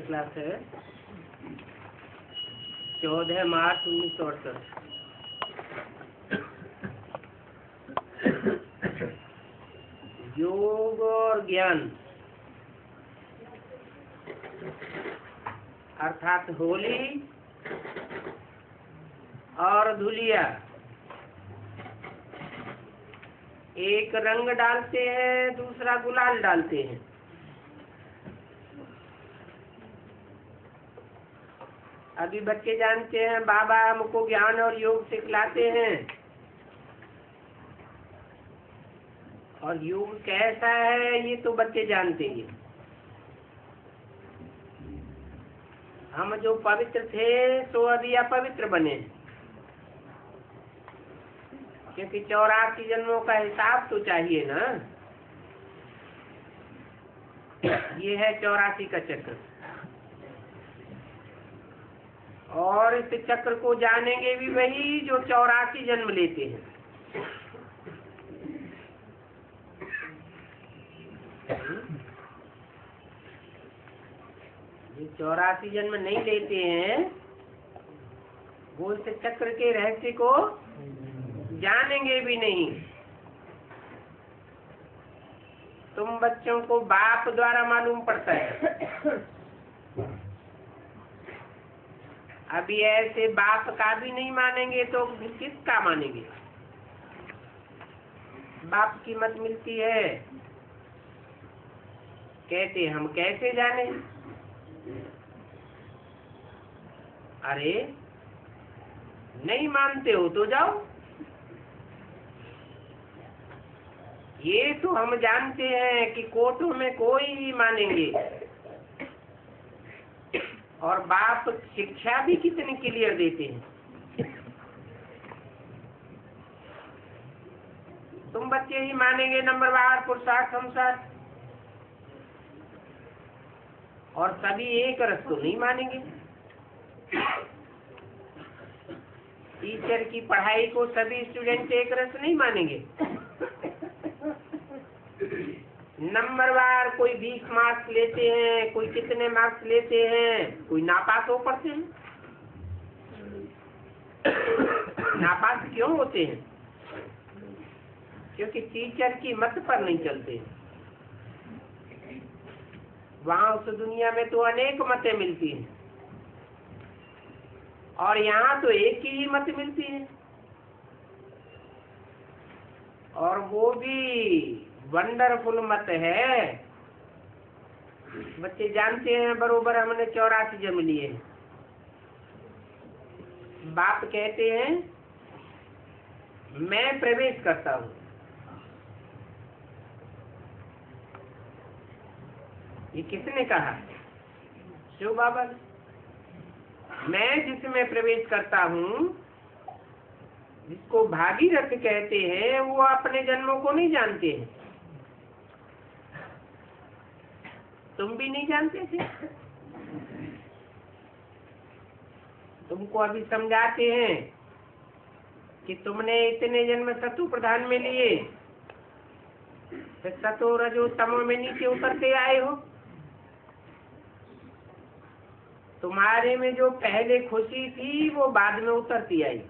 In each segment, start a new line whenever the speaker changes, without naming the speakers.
Class है 14 मार्च 1968। योग और ज्ञान अर्थात होली और धुलिया एक रंग डालते हैं, दूसरा गुलाल डालते हैं। अभी बच्चे जानते हैं बाबा हमको ज्ञान और योग सिखलाते हैं, और योग कैसा है ये तो बच्चे जानते ही। हम जो पवित्र थे तो अभी अपवित्र बने, क्योंकि 84 जन्मों का हिसाब तो चाहिए ना। ये है 84 का चक्र, और इस चक्र को जानेंगे भी वही जो 84 जन्म लेते हैं। जो 84 जन्म नहीं लेते हैं वो इस चक्र के रहस्य को जानेंगे भी नहीं। तुम बच्चों को बाप द्वारा मालूम पड़ता है, अभी ऐसे बाप का भी नहीं मानेंगे तो किसका मानेंगे। बाप की मत मिलती है, कहते हम कैसे जाने। अरे नहीं मानते हो तो जाओ, ये तो हम जानते हैं कि कोर्टों में कोई ही मानेंगे। और बाप शिक्षा भी कितनी क्लियर देते हैं। तुम बच्चे ही मानेंगे नंबरवार पुरुषार्थ संसार, और सभी एक रस तो नहीं मानेंगे। टीचर की पढ़ाई को सभी स्टूडेंट एक रस नहीं मानेंगे। नंबरवार कोई 20 मार्क्स लेते हैं, कोई कितने मार्क्स लेते हैं, कोई नापास हो पड़ते हैं। नापास क्यों होते हैं? क्योंकि टीचर की मत पर नहीं चलते। वहाँ उस दुनिया में तो अनेक मतें मिलती हैं, और यहाँ तो एक ही मत मिलती है, और वो भी वंडरफुल मत है। बच्चे जानते हैं बरोबर हमने 84 जन्म लिए। बाप कहते हैं मैं प्रवेश करता हूँ। ये किसने कहा? शिव बाबा ने। मैं जिसमें प्रवेश करता हूँ, जिसको भागीरथ कहते हैं, वो अपने जन्मों को नहीं जानते हैं। तुम भी नहीं जानते थे। तुमको अभी समझाते हैं कि तुमने इतने जन्म सत्व प्रधान में लिए, सतो रजो तमो में नीचे उतरते आए हो। तुम्हारे में जो पहले खुशी थी वो बाद में उतरती आई।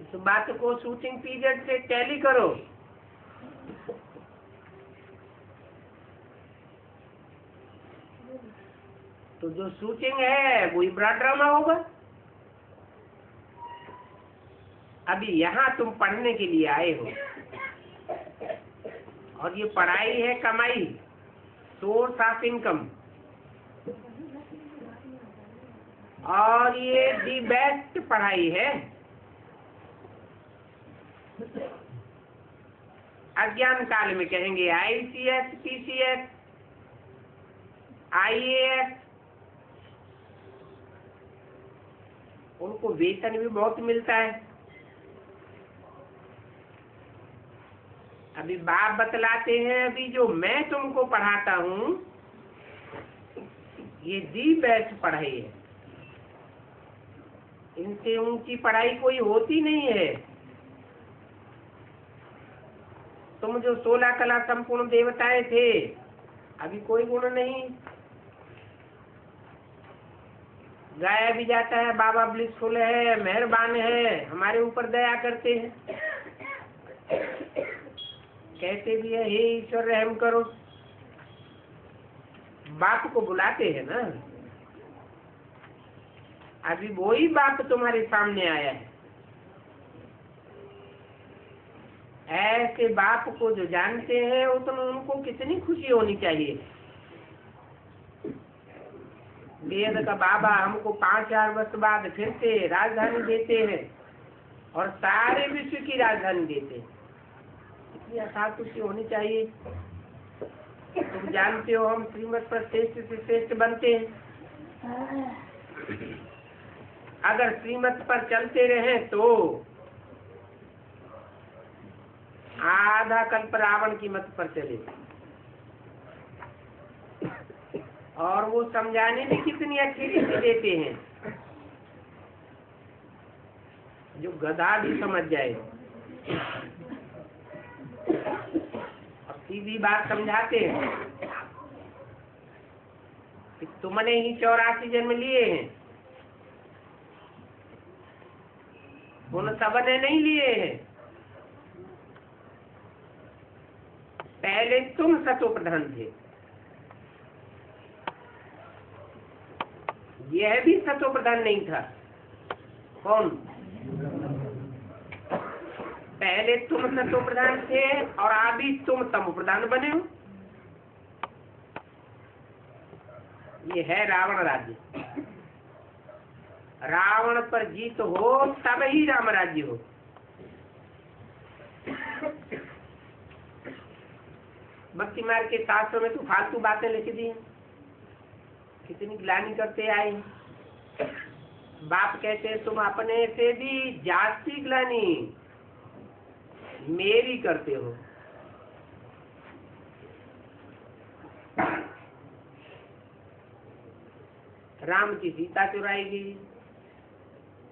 इस बात को शूटिंग पीरियड से टैली करो। तो जो शूटिंग है वही बड़ा ड्रामा होगा। अभी यहाँ तुम पढ़ने के लिए आए हो, और ये पढ़ाई है कमाई, सोर्स ऑफ इनकम, और ये दी बेस्ट पढ़ाई है। अज्ञान काल में कहेंगे ICS, PCS, IAS, उनको वेतन भी बहुत मिलता है। अभी बाप बतलाते हैं अभी जो मैं तुमको पढ़ाता हूँ ये दी बेस्ट पढ़ाई है। इनसे ऊंची पढ़ाई कोई होती नहीं है। तुम जो 16 कला संपूर्ण देवताएं थे, अभी कोई गुण नहीं, गाया भी जाता है बाबा ब्लिसफुल है, मेहरबान है, हमारे ऊपर दया करते हैं, कहते भी है हे ईश्वर रहम करो, बाप को बुलाते हैं ना। अभी वही बाप तुम्हारे सामने आया है। ऐसे बाप को जो जानते हैं उनको कितनी खुशी होनी चाहिए। वेद का बाबा हमको 5000 वर्ष बाद फिर से राजधानी देते हैं और सारे विश्व की राजधानी देते हैं, इतनी अथाह खुशी होनी चाहिए। तुम जानते हो हम श्रीमत पर श्रेष्ठ से श्रेष्ठ बनते हैं। अगर श्रीमत पर चलते रहे तो आधा कल्प रावण की मत पर चले, और वो समझाने भी कितनी अच्छी रीति देते हैं, जो गधा भी समझ जाए, और सीधी बात समझाते हैं कि तुमने ही 84 जन्म लिए हैं, उन सबने नहीं लिए हैं। पहले तुम सतो प्रधान थे, यह भी सतो प्रधान नहीं था। कौन? पहले तुम सतो प्रधान थे और अभी तुम तमो प्रधान बने हो। ये है रावण राज्य। रावण पर जीत हो तब ही राम राज्य हो। भक्ति मार्ग के शास्त्रों में तो फालतू बातें लिख दी हैं, कितनी ग्लानि करते आए। बाप कहते हैं तुम अपने से भी जास्ती ग्लानि मेरी करते हो। राम की सीता चुराई गई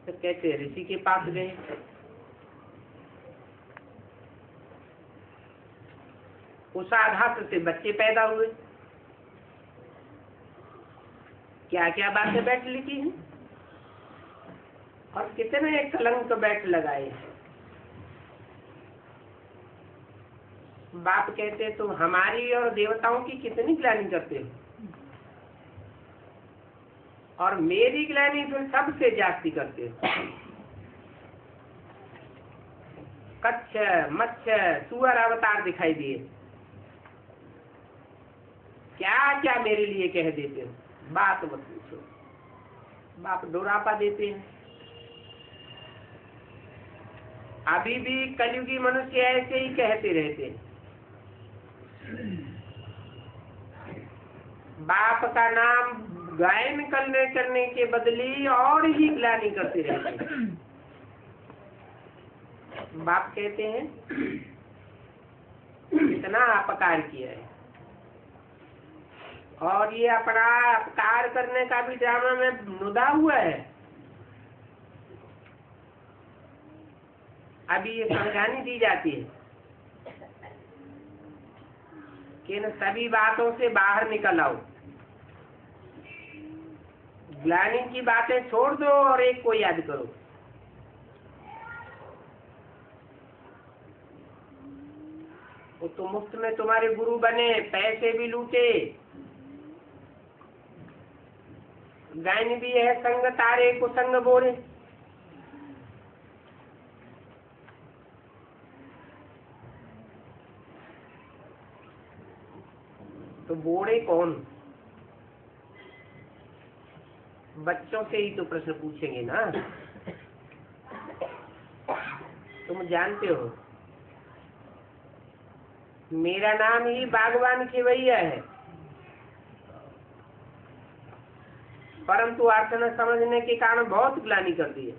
तो कहते ऋषि के पास गए, उस आघात से बच्चे पैदा हुए। क्या क्या बातें बैठ लिखी हैं और कितने कलंक बैठ लगाए। बाप कहते तुम हमारी और देवताओं की कितनी ग्लानि करते हो, और मेरी ग्लानि फिर सबसे जास्ती करते हो। कच्छ मच्छ सुअर अवतार दिखाई दिए, क्या क्या मेरे लिए कह देते हो, बात मत पूछो। बाप डोरापा देते हैं। अभी भी कलयुगी मनुष्य ऐसे ही कहते रहते हैं। बाप का नाम गायन करने के बदली और ही ग्लानि करते रहते हैं। बाप कहते हैं कितना अपकार किया है, और ये अपना अपकार करने का भी ड्रामा में नुदा हुआ है। अभी ये समझानी दी जाती है कि इन सभी बातों से बाहर निकल आओ, ग्लानि की बातें छोड़ दो और एक को याद करो। वो तो मुफ्त में तुम्हारे गुरु बने, पैसे भी लूटे, गायन भी है संग तारे को संग बोरे। तो बोरे कौन? बच्चों से ही तो प्रश्न पूछेंगे ना। तुम जानते हो मेरा नाम ही बागवान खेवैया है, परंतु अर्थ न समझने के कारण बहुत ग्लानि कर दी है,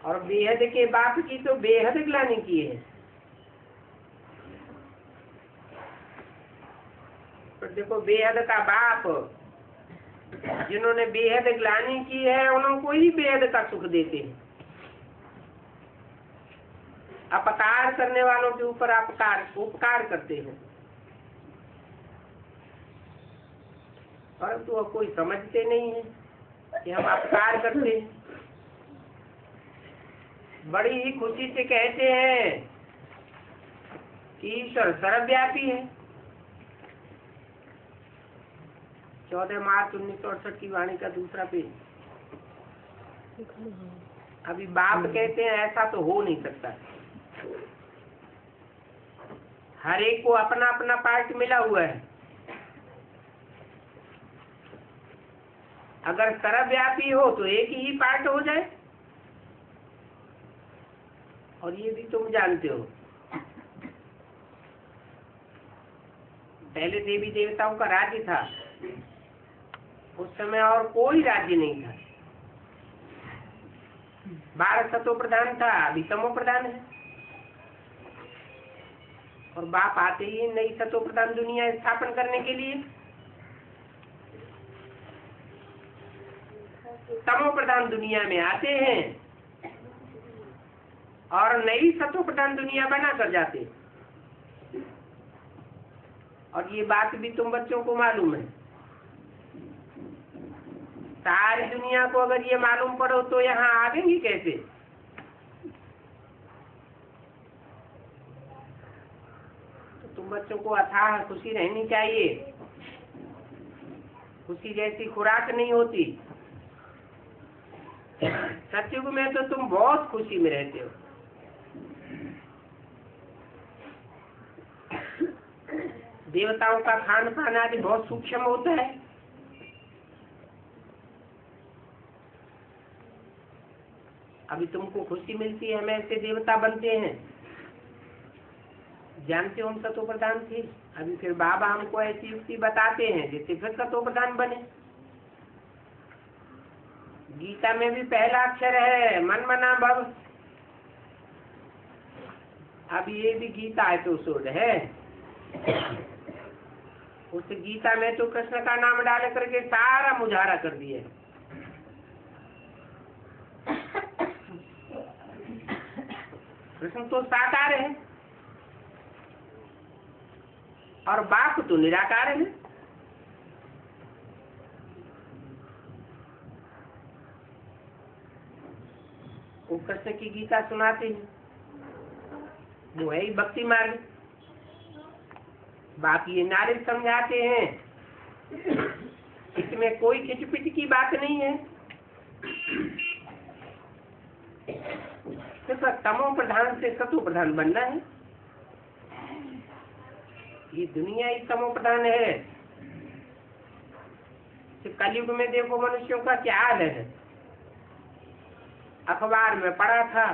और बेहद के बाप की तो बेहद ग्लानि की है। तो देखो बेहद का बाप जिन्होंने बेहद ग्लानि की है उनको ही बेहद का सुख देते हैं। अपकार करने वालों के ऊपर उपकार करते हैं, परंतु अब कोई समझते नहीं है कि हम अपकार करते हैं। बड़ी ही खुशी से कहते हैं कि ईश्वर सर्वव्यापी है। 14 मार्च 1968 की वाणी का दूसरा पेज। अभी बाप कहते हैं ऐसा तो हो नहीं सकता, हर एक को अपना अपना पार्ट मिला हुआ है। अगर सर्वव्यापी हो तो एक ही पार्ट हो जाए, और ये भी तुम जानते हो पहले देवी देवताओं का राज्य था, उस समय और कोई राज्य नहीं था। भारत सतो प्रधान था, अभी तमो प्रधान है। और बाप आते ही नई सतो प्रधान दुनिया स्थापन करने के लिए तमो प्रधान दुनिया में आते हैं और नई सतो प्रधान दुनिया बना कर जाते। और ये बात भी तुम बच्चों को मालूम है। सारी दुनिया को अगर ये मालूम पड़ो तो यहाँ आवेंगी कैसे? तो तुम बच्चों को अथाह खुशी रहनी चाहिए। खुशी जैसी खुराक नहीं होती। सत्युग में तो तुम बहुत खुशी में रहते हो। देवताओं का खान पान आदि बहुत सूक्ष्म होता है। अभी तुमको खुशी मिलती है, हम ऐसे देवता बनते हैं। जानते हो हम सतो प्रधान थे, अभी फिर बाबा हमको ऐसी युक्ति बताते हैं जिससे फिर सतो प्रधान बने। गीता में भी पहला अक्षर है मन मना भव। अब ये भी गीता एपिसोड है। उस गीता में तो कृष्ण का नाम डाल करके सारा मुजाहरा कर दिया। कृष्ण तो साकार है और बाप तो निराकार है। वो कृष्ण की गीता सुनाते हैं, वो है ही भक्ति मार्ग। बाप ये नारे समझाते हैं, इसमें कोई खिचपिच की बात नहीं है। सिर्फ तमो प्रधान से सतो प्रधान बनना है। ये दुनिया ही तमो प्रधान है। कलयुग में देखो मनुष्यों का क्या हाल है। अखबार में पढ़ा था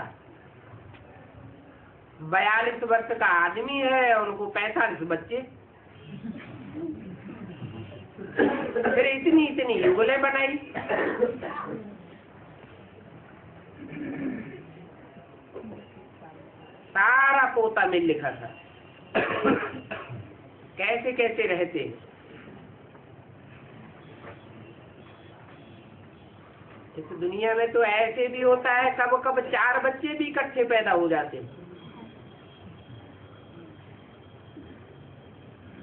42 वर्ष का आदमी है, उनको 45 बच्चे। फिर इतनी इतनी युगलें बनाई। सारा पोता में लिखा था कैसे कैसे रहते। इस दुनिया में तो ऐसे भी होता है, कब कब 4 बच्चे भी इकट्ठे पैदा हो जाते।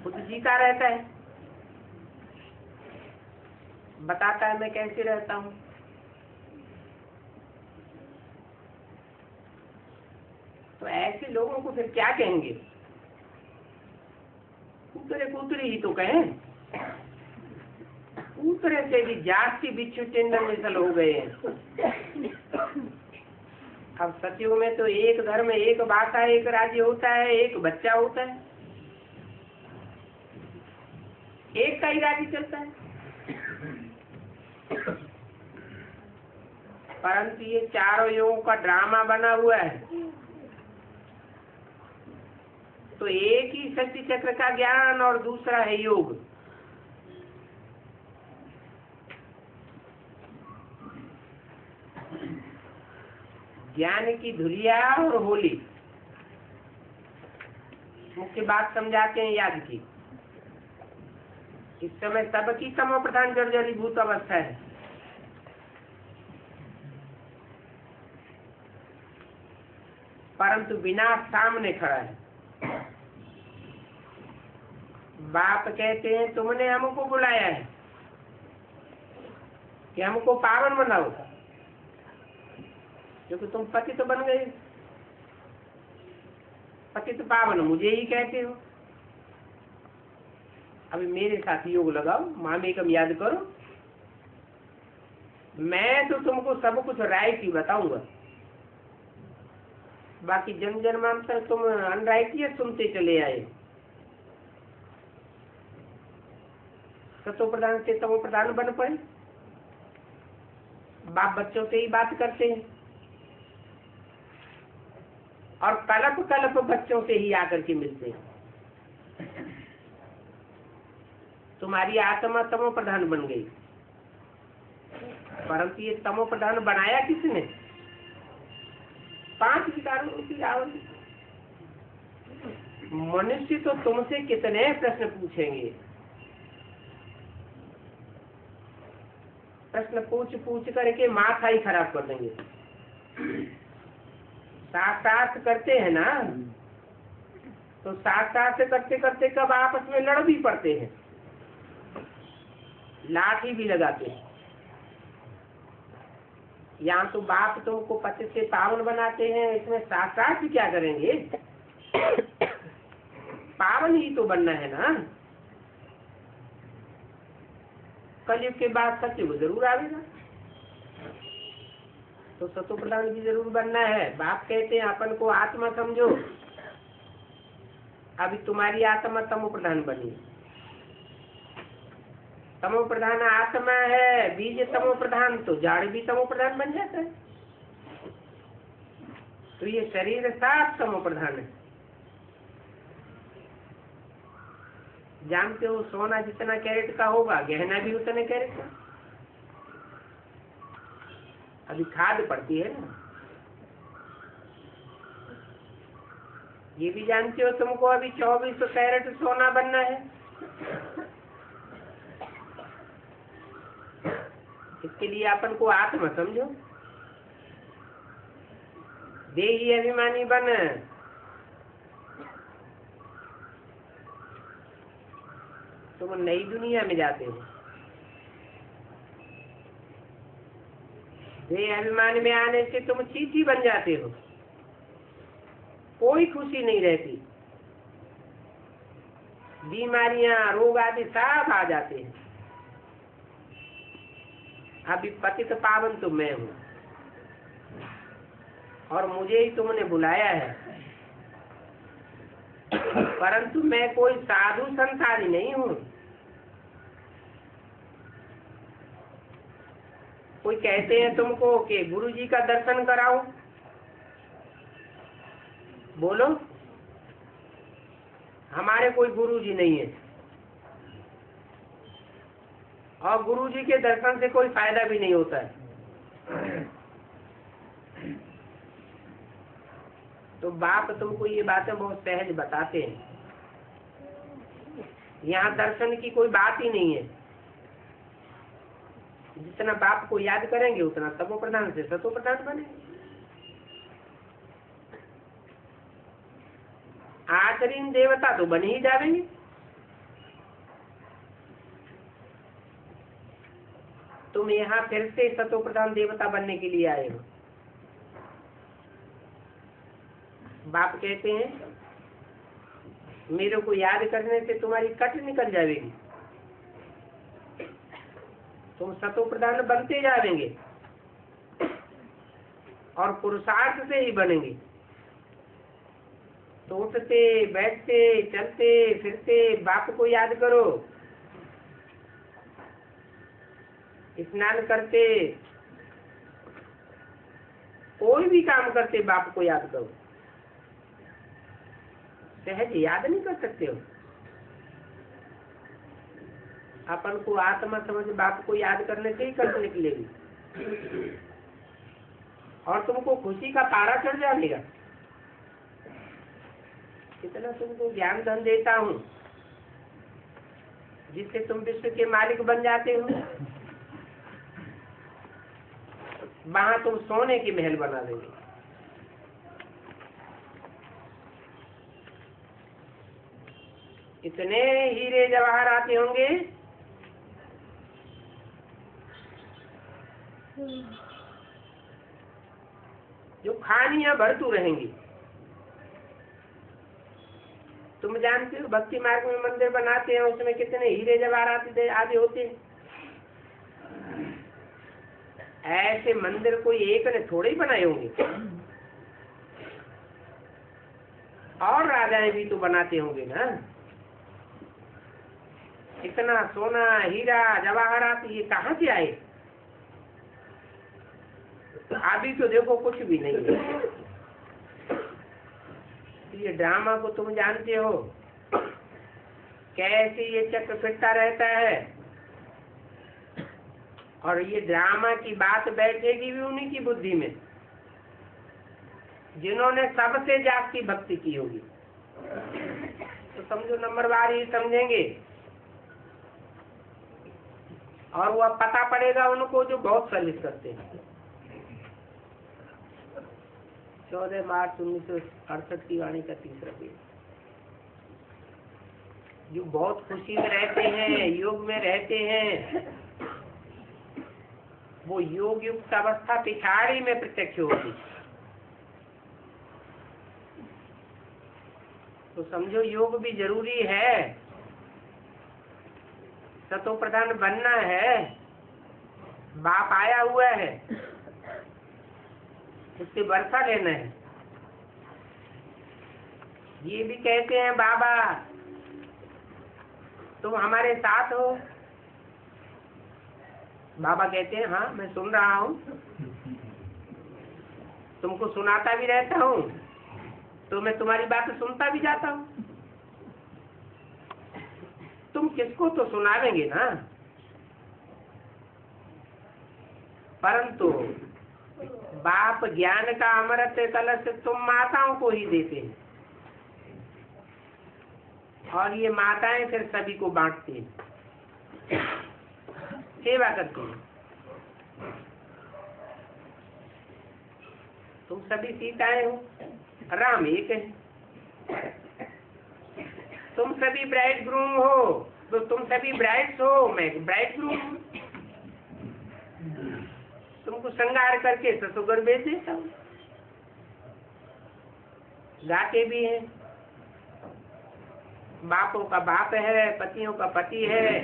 खुद जीता रहता है, बताता है मैं कैसे रहता हूँ। तो ऐसे लोगों को फिर क्या कहेंगे? कूतरे कूतरे ही तो कहें। कूतरे से भी जाति बिच्छू टेंडर मिसल हो गए हैं। अब सत्युग में तो एक धर्म, एक भाषा, एक राज्य होता है, एक बच्चा होता है, एक का ही राज्य चलता है। परंतु ये चारों युगों का ड्रामा बना हुआ है। तो एक ही शक्ति चक्र का ज्ञान और दूसरा है योग। ज्ञान की धुलिया और होली मुख्य बात समझाते हैं याद की। इस समय सबकी तमो प्रधान जर्जरीभूत अवस्था है। परंतु विनाश सामने खड़ा है। बाप कहते हैं तुमने हमको बुलाया है कि हमको पावन बनाओ, क्योंकि तुम पतित बन गए। पतित पावन मुझे ही कहते हो। अभी मेरे साथ योग लगाओ, मामेकम याद करो। मैं तो तुमको सब कुछ राइट ही बताऊंगा, बाकी जन जन्मांतर तुम अनराइट ही सुनते चले आए। सतो प्रधान से तमो प्रधान बन पड़े। बाप बच्चों से ही बात करते हैं और कल्प कल्प बच्चों से ही आकर के मिलते हैं। तुम्हारी आत्मा तमो प्रधान बन गई, परंतु ये तमो प्रधान बनाया किसने? 5 विकारों की आवृत्ति। मनुष्य तो तुमसे कितने प्रश्न पूछेंगे, प्रश्न पूछ पूछ करके माथा ही खराब कर देंगे। साक्षात करते हैं ना, तो साक्षात करते करते कब आपस में लड़ भी पड़ते हैं, लाठी भी लगाते हैं। यहाँ तो बाप तुमको पति से पावन बनाते हैं, इसमें साक्षात क्या करेंगे? पावन ही तो बनना है ना। कलयुग के बाद सत्युग जरूर आएगा, तो सतो प्रधान भी जरूर बनना है। बाप कहते हैं अपन को आत्मा समझो। अभी तुम्हारी आत्मा तमो प्रधान बनी, तमो प्रधान आत्मा है, बीज तमो प्रधान, तो जाड़ भी तमो प्रधान बन जाता है। तो ये शरीर साफ तमो प्रधान है। जानते हो सोना जितना कैरेट का होगा, गहना भी उतने कैरेट का। अभी खाद पड़ती है ना, ये भी जानते हो तुमको अभी 2400 कैरेट सोना बनना है। इसके लिए अपन को आत्मा समझो, देही अभिमानी बन। तुम नई दुनिया में जाते हो, देह अभिमान में आने से तुम चीटी बन जाते हो, कोई खुशी नहीं रहती, बीमारियां रोग आदि सब आ जाते हैं। अभी पतित पावन तो मैं हूँ और मुझे ही तुमने बुलाया है, परंतु मैं कोई साधु संसारी नहीं हूँ। कोई कहते हैं तुमको कि गुरु जी का दर्शन कराओ, बोलो हमारे कोई गुरु जी नहीं है, और गुरु जी के दर्शन से कोई फायदा भी नहीं होता है। तो बाप तुमको ये बातें बहुत सहज बताते हैं। यहाँ दर्शन की कोई बात ही नहीं है। जितना बाप को याद करेंगे उतना तमो प्रधान से सतो प्रधान बनेंगे। आचरीन देवता तो बन ही जाएंगे। तुम यहाँ फिर से सतो प्रधान देवता बनने के लिए आए हो। बाप कहते हैं मेरे को याद करने से तुम्हारी कट निकल जाएगी, तुम सतो प्रधान बनते जाएंगे और पुरुषार्थ से ही बनेंगे। तो उठते बैठते चलते फिरते बाप को याद करो, स्नान करते कोई भी काम करते बाप को याद करो। सहज याद नहीं कर सकते हो। अपन को आत्मा समझ बाप को याद करने से ही कष्ट निकलेगी और तुमको खुशी का पारा चढ़ जाएगा। कितना तुमको ज्ञान धन देता हूँ जिससे तुम विश्व के मालिक बन जाते हो। वहां तुम सोने की महल बना देंगे। कितने हीरे जवाहरात होंगे। जो खानियां भरतू रहेंगी। तुम जानते हो भक्ति मार्ग में मंदिर बनाते हैं, उसमें कितने हीरे जवाहरात आदि होते हैं। ऐसे मंदिर कोई एक ने थोड़े ही बनाए होंगे, और राजाएं भी तो बनाते होंगे ना। इतना सोना हीरा जवाहरात ये कहाँ से आए। अभी तो देखो कुछ भी नहीं है। ये ड्रामा को तुम जानते हो, कैसे ये चक्र फिरता रहता है, और ये ड्रामा की बात बैठेगी भी उन्हीं की बुद्धि में जिन्होंने सबसे जास्ती भक्ति की होगी। तो समझो नंबरवार ही समझेंगे, और वो पता पड़ेगा उनको जो बहुत सर्विस करते हैं। 14 मार्च 1968 की वाणी का 30 पेज। जो बहुत खुशी में रहते हैं, योग में रहते हैं, वो योग युक्त अवस्था पिछाड़ी में प्रत्यक्ष होगी। तो समझो योग भी जरूरी है। सतो प्रधान बनना है, बाप आया हुआ है, उससे वर्षा लेना है। ये भी कहते हैं बाबा तुम हमारे साथ हो। बाबा कहते हैं हाँ मैं सुन रहा हूँ, तुमको सुनाता भी रहता हूँ, तो मैं तुम्हारी बात सुनता भी जाता हूँ। तुम किसको तो सुनावेंगे ना, परंतु बाप ज्ञान का अमृत कलश तुम माताओं को ही देते हैं, और ये माताएं फिर सभी को बांटती हैं, सेवा करती हैं। तुम सभी सीताएं हो, राम एक है। तुम सभी ब्राइड ग्रूम हो, तो तुम सभी ब्राइड्स हो, मैं ब्राइड ग्रूम हूँ। तुमको श्रृंगार करके ससुर भेज देता हूँ। गाते भी हैं, बापों का बाप है, पतियों का पति है।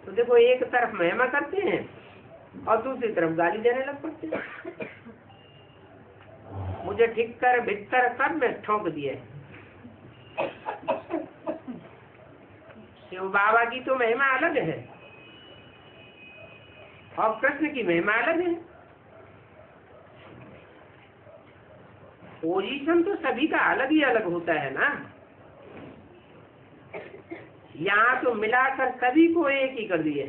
तो देखो एक तरफ महिमा करते हैं और दूसरी तरफ गाली देने लग पड़ते हैं। मुझे ठीक कर भीतर सब में ठोक दिए। शिव बाबा की तो महिमा अलग है और कृष्ण की महिमा अलग है। पोजीशन तो सभी का अलग ही अलग होता है ना। यहाँ तो मिलाकर सभी को एक ही कर दिए।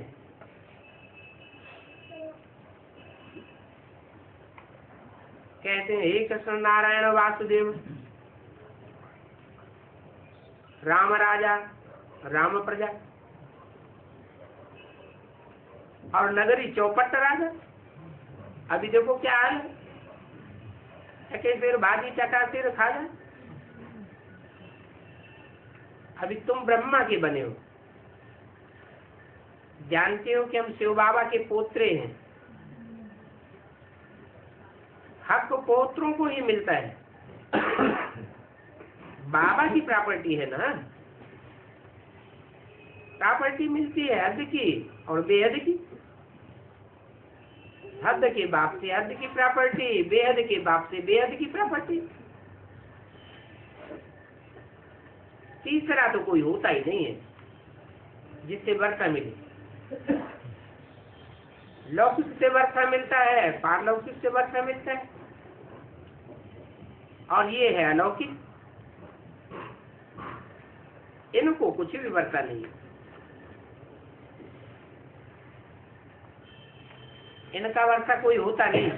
कहते हैं हे कृष्ण नारायण वासुदेव, राम राजा राम प्रजा, और नगरी चौपट राजा। अभी देखो क्या हाल है, फिर भाजी चका सिर खा जाए। अभी तुम ब्रह्मा के बने हो, जानते हो कि हम शिव बाबा के पोत्रे हैं। हक पोत्रों को ही मिलता है, बाबा की प्रॉपर्टी है ना। प्रॉपर्टी मिलती है हद की और बेहद की। हद के बाप से हद की प्रॉपर्टी, बेहद के बाप से बेहद की प्रॉपर्टी। तीसरा तो कोई होता ही नहीं है जिससे वर्षा मिले। लौकिक से वर्षा मिलता है, पारलौकिक से वर्षा मिलता है, और ये है अलौकिक। इनको कुछ भी वर्षा नहीं है। इनका वर्षा कोई होता नहीं।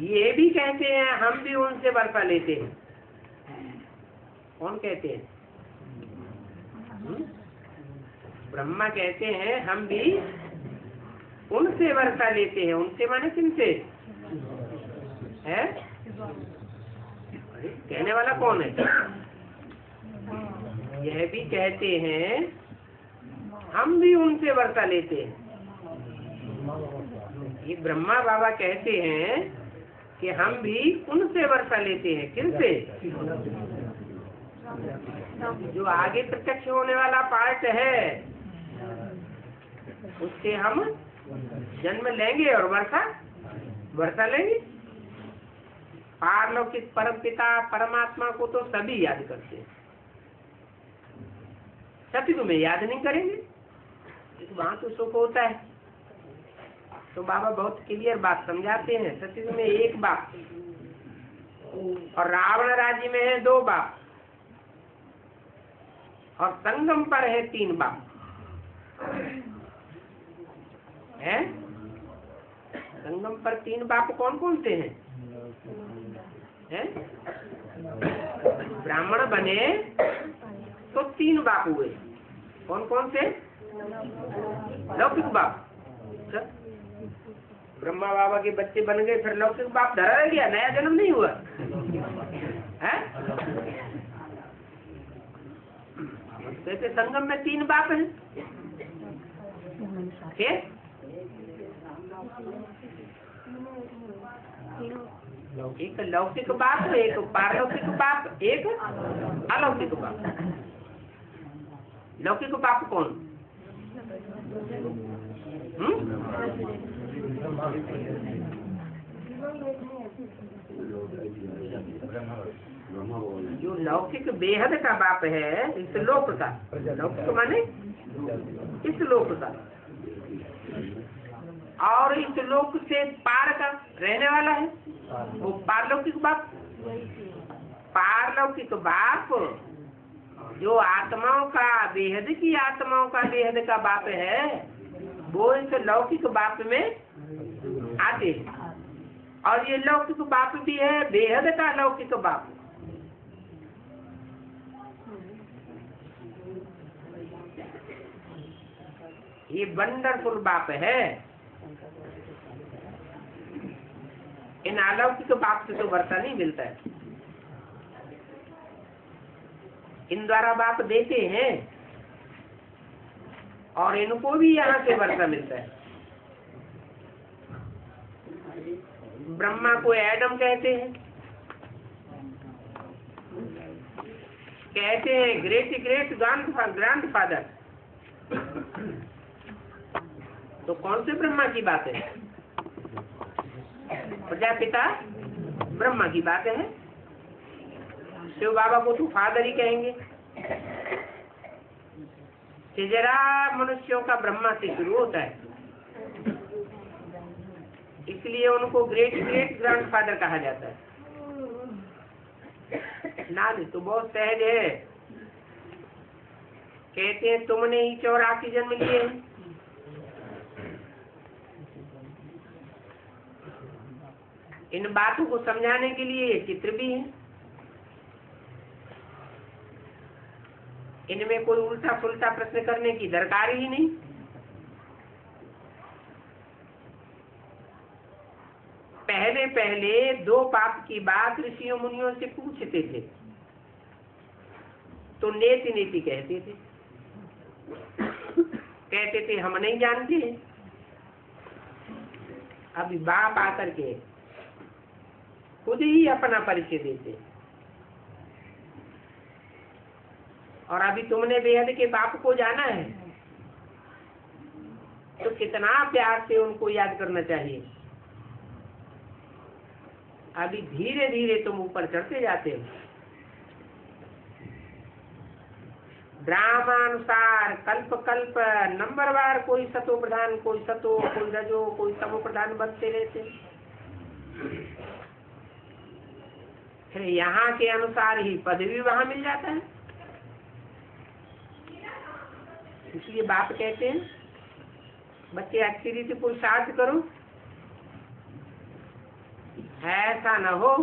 ये भी कहते हैं हम भी उनसे वर्षा लेते हैं। कौन कहते हैं? ब्रह्मा कहते हैं हम भी उनसे वर्षा लेते हैं। उनसे माने किनसे है? अरे कहने वाला कौन है? यह भी कहते हैं हम भी उनसे वर्षा लेते हैं। ये ब्रह्मा बाबा कहते हैं कि हम भी उनसे वर्षा लेते हैं। किनसे? जो आगे प्रत्यक्ष होने वाला पार्ट है उससे हम जन्म लेंगे और वर्षा लेंगे। पारलौकिक परम पिता परमात्मा को तो सभी याद करते हैं, सतयुग में याद नहीं करेंगे। वहां तो सुख होता है। तो बाबा बहुत क्लियर बात समझाते हैं। सतयुग में एक बाप और रावण राज्य में है 2 बाप और संगम पर है 3 बाप है। संगम पर 3 बाप कौन कौन से हैं? ब्राह्मण बने तो 3 बाप हुए। कौन कौन से? लौकिक बाप। ब्रह्मा बाबा के बच्चे बन गए, फिर लौकिक बाप धरा रह गया, नया जन्म नहीं हुआ है। जैसे संगम में 3 बाप हैं। एक लौकिक बाप, एक पारलौकिक बाप, एक अलौकिक बाप। लौकिक बाप कौन? जो लौकिक बेहद का बाप है, इस लोक का, लौकिक माने इस लोक का, और इस लोक से पार का रहने वाला है वो पारलौकिक बाप। पारलौकिक बाप जो आत्माओं का, बेहद की आत्माओं का बेहद का बाप है, वो इस लौकिक बाप में आते हैं। और ये लौकिक बाप भी है बेहद का लौकिक बाप। ये वंडरफुल बाप है। इन अलौकिक बाप से तो वर्षा नहीं मिलता है। इन द्वारा बाप देते हैं और इनको भी यहाँ से वर्षा मिलता है। ब्रह्मा को एडम कहते हैं, ग्रेट ग्रेट ग्रैंडफादर। तो कौन से ब्रह्मा की बात है? प्रजापिता ब्रह्मा की बात है। शिव बाबा को तो फादर ही कहेंगे। जरा मनुष्यों का ब्रह्मा से शुरू होता है, इसलिए उनको ग्रेट ग्रेट ग्रैंडफादर कहा जाता है। नाम तो बहुत सहज है। कहते हैं तुमने ही 84 जन्म लिए। इन बातों को समझाने के लिए ये चित्र भी है। इनमें कोई उल्टा पुल्टा प्रश्न करने की दरकार ही नहीं। पहले पहले 2 पाप की बात ऋषियों मुनियों से पूछते थे तो नेति नेति कहते थे। कहते थे हम नहीं जानते। अभी बाप आकर के खुद ही अपना परिचय देते। और अभी तुमने बेहद के बाप को जाना है तो कितना प्यार से उनको याद करना चाहिए। अभी धीरे धीरे तुम ऊपर चढ़ते जाते हो। ड्रामानुसार कल्प कल्प नंबरवार कोई सतो प्रधान, कोई सतो, कोई रजो, कोई तमो प्रधान बनते रहते। फिर यहाँ के अनुसार ही पद भी वहां मिल जाता है। इसलिए बाप कहते हैं बच्चे अच्छी रीति पुरुषार्थ करो। ऐसा न हो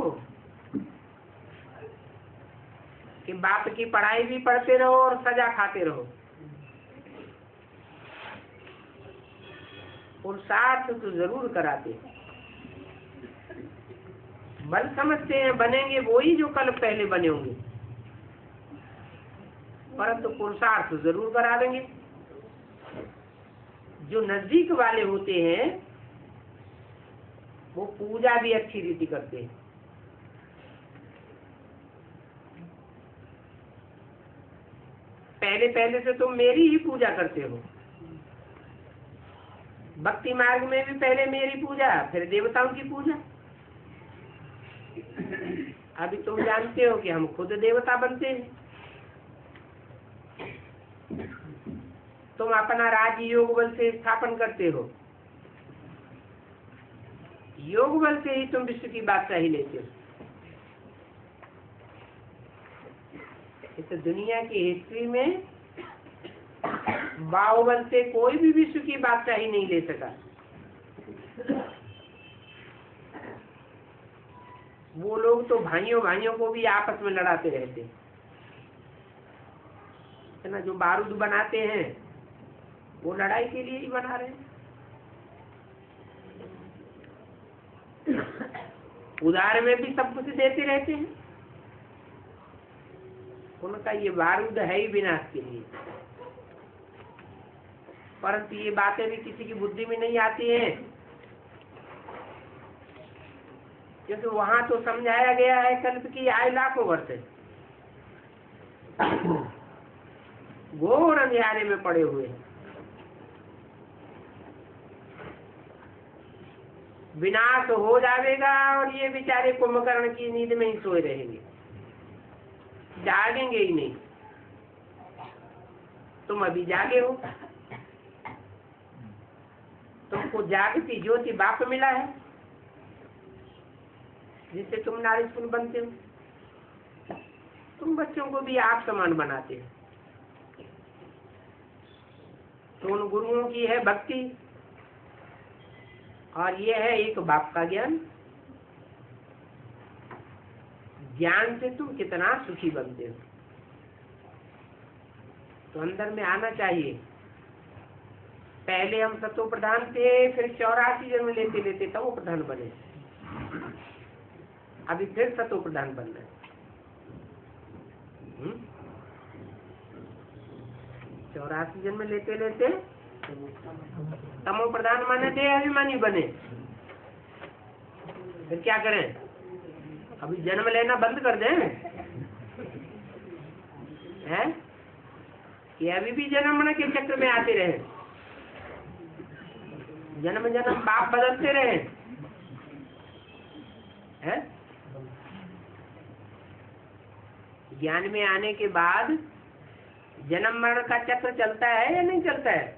कि बाप की पढ़ाई भी पढ़ते रहो और सजा खाते रहो। पुरुषार्थ तो जरूर कराते। बल समझते हैं बनेंगे वही जो कल पहले बने होंगे, परंतु पुरुषार्थ जरूर करा देंगे। जो नजदीक वाले होते हैं वो पूजा भी अच्छी रीति करते हैं। पहले पहले से तुम मेरी ही पूजा करते हो। भक्ति मार्ग में भी पहले मेरी पूजा, फिर देवताओं की पूजा। अभी तुम जानते हो कि हम खुद देवता बनते हैं। तुम अपना राज्य योग बल से स्थापन करते हो, योग बल से ही तुम विश्व की बादशाही लेते हो। इस दुनिया की हिस्ट्री में बाहुबल से कोई भी विश्व की बादशाही नहीं ले सका। वो लोग तो भाइयों भाइयों को भी आपस में लड़ाते रहते हैं ना। जो बारूद बनाते हैं वो लड़ाई के लिए ही बना रहे हैं। उधार में भी सब कुछ देते रहते हैं। उनका ये बारूद है ही विनाश के लिए, परंतु ये बातें भी किसी की बुद्धि में नहीं आती हैं, क्योंकि वहां तो समझाया गया है कल्प की आयु लाखों वर्ष है। घोर अंधेरे में पड़े हुए हैं। विनाश हो जाएगा और ये बेचारे कुंभकर्ण की नींद में ही सोए रहेंगे, जागेंगे ही नहीं। तुम अभी जागे हो, तुमको जागती ज्योति बाप मिला है जिससे तुम नारीशूल बनते हो। तुम बच्चों को भी आप समान बनाते हो। तो उन गुरुओं की है भक्ति और ये है एक बाप का ज्ञान। ज्ञान से तुम कितना सुखी बनते हो। तो अंदर में आना चाहिए। पहले हम सतो प्रधान थे, फिर 84 जन्म लेते लेते तब वो प्रधान बने। अभी फिर सतो प्रधान बनना है। 84 जन्म लेते लेते तमो प्रधान माने थे, अभिमानी बने। फिर क्या करें? अभी जन्म लेना बंद कर दें हैं? कि अभी भी जन्म के चक्र में आते रहे, जन्म जन्म बाप बदलते रहे हैं? ज्ञान में आने के बाद जन्म मरण का चक्र चलता है या नहीं चलता है?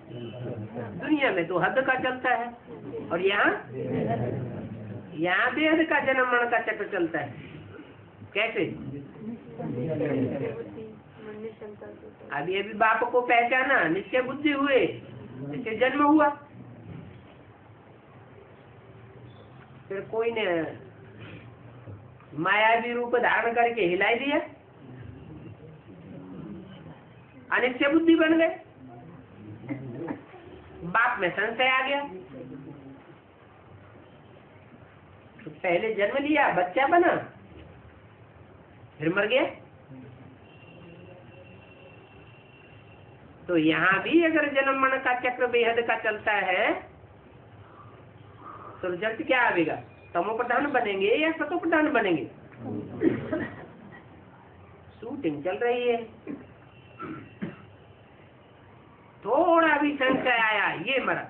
दुनिया में तो हद का चलता है, और यहाँ बेहद का जन्म मरण का चक्र चलता है। कैसे? अभी अभी बाप को पहचाना, निश्चय बुद्धि हुए, निश्चय जन्म हुआ। फिर कोई ने मायावी रूप धारण करके हिलाई दिया, अनिश्चय बुद्धि बन गए। बाप में संशय आ गया। तो पहले जन्म लिया, बच्चा बना, फिर मर गया। तो यहाँ भी अगर जन्म मरण का चक्र बेहद का चलता है तो रिजल्ट क्या आएगा? तमो प्रधान बनेंगे या सतो प्रधान बनेंगे? शूटिंग चल रही है। थोड़ा भी संशय आया, ये मरा।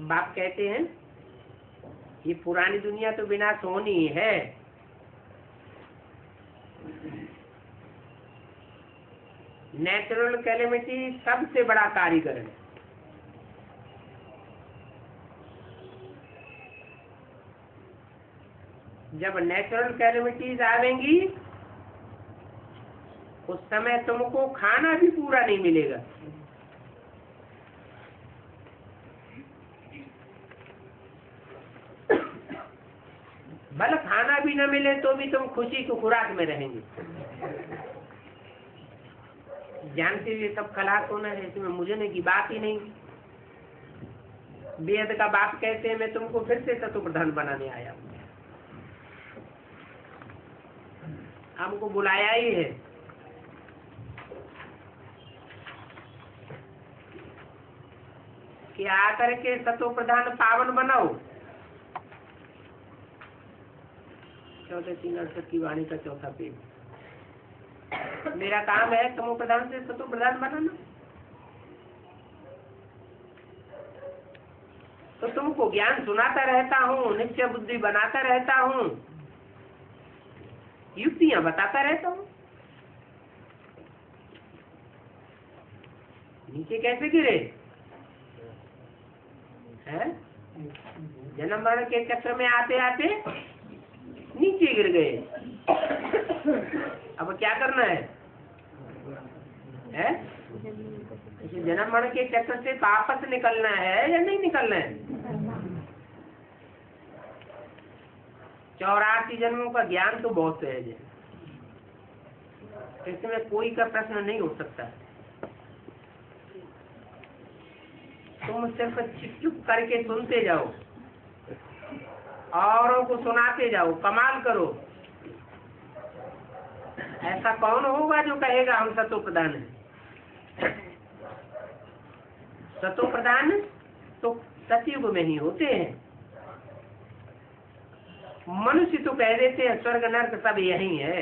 बाप कहते हैं ये पुरानी दुनिया तो विनाश होनी है, नेचुरल कैलेमिटी सबसे बड़ा कारीगर है। जब नेचुरल कैलेमिटीज आवेंगी उस समय तुमको खाना भी पूरा नहीं मिलेगा। भले खाना भी न मिले तो भी तुम खुशी की खुराक में रहेंगे। जानते हुए सब खलास होना है, इसमें मुझे की बात ही नहीं। वेद का बाप कहते हैं मैं तुमको फिर से सतो प्रधान बनाने आया हूँ, हमको बुलाया ही है। कि आकर के सतो प्रधान पावन बनाओ। 14:3 की वाणी का 4था पेज। मेरा काम है तमो प्रधान से सतो प्रधान बनाना। तो तुमको ज्ञान सुनाता रहता हूँ, निश्चय बुद्धि बनाता रहता हूँ, युक्तियां बताता रहता हूँ। नीचे कैसे गिरे हैं? जन्म मरण के चक्र में आते आते नीचे गिर गए। अब क्या करना है? जन्म मरण के चक्र से वापस निकलना है या नहीं निकलना है? 84 जन्मों का ज्ञान तो बहुत सहज है, इसमें कोई का प्रश्न नहीं हो सकता। तुम सिर्फ चुप करके सुनते जाओ, औरों को सुनाते जाओ, कमाल करो। ऐसा कौन होगा जो कहेगा हम सतो प्रधान है? सतो प्रधान तो सतयुग में ही होते हैं। मनुष्य तो कह देते हैं स्वर्ग नर्क सब यही है।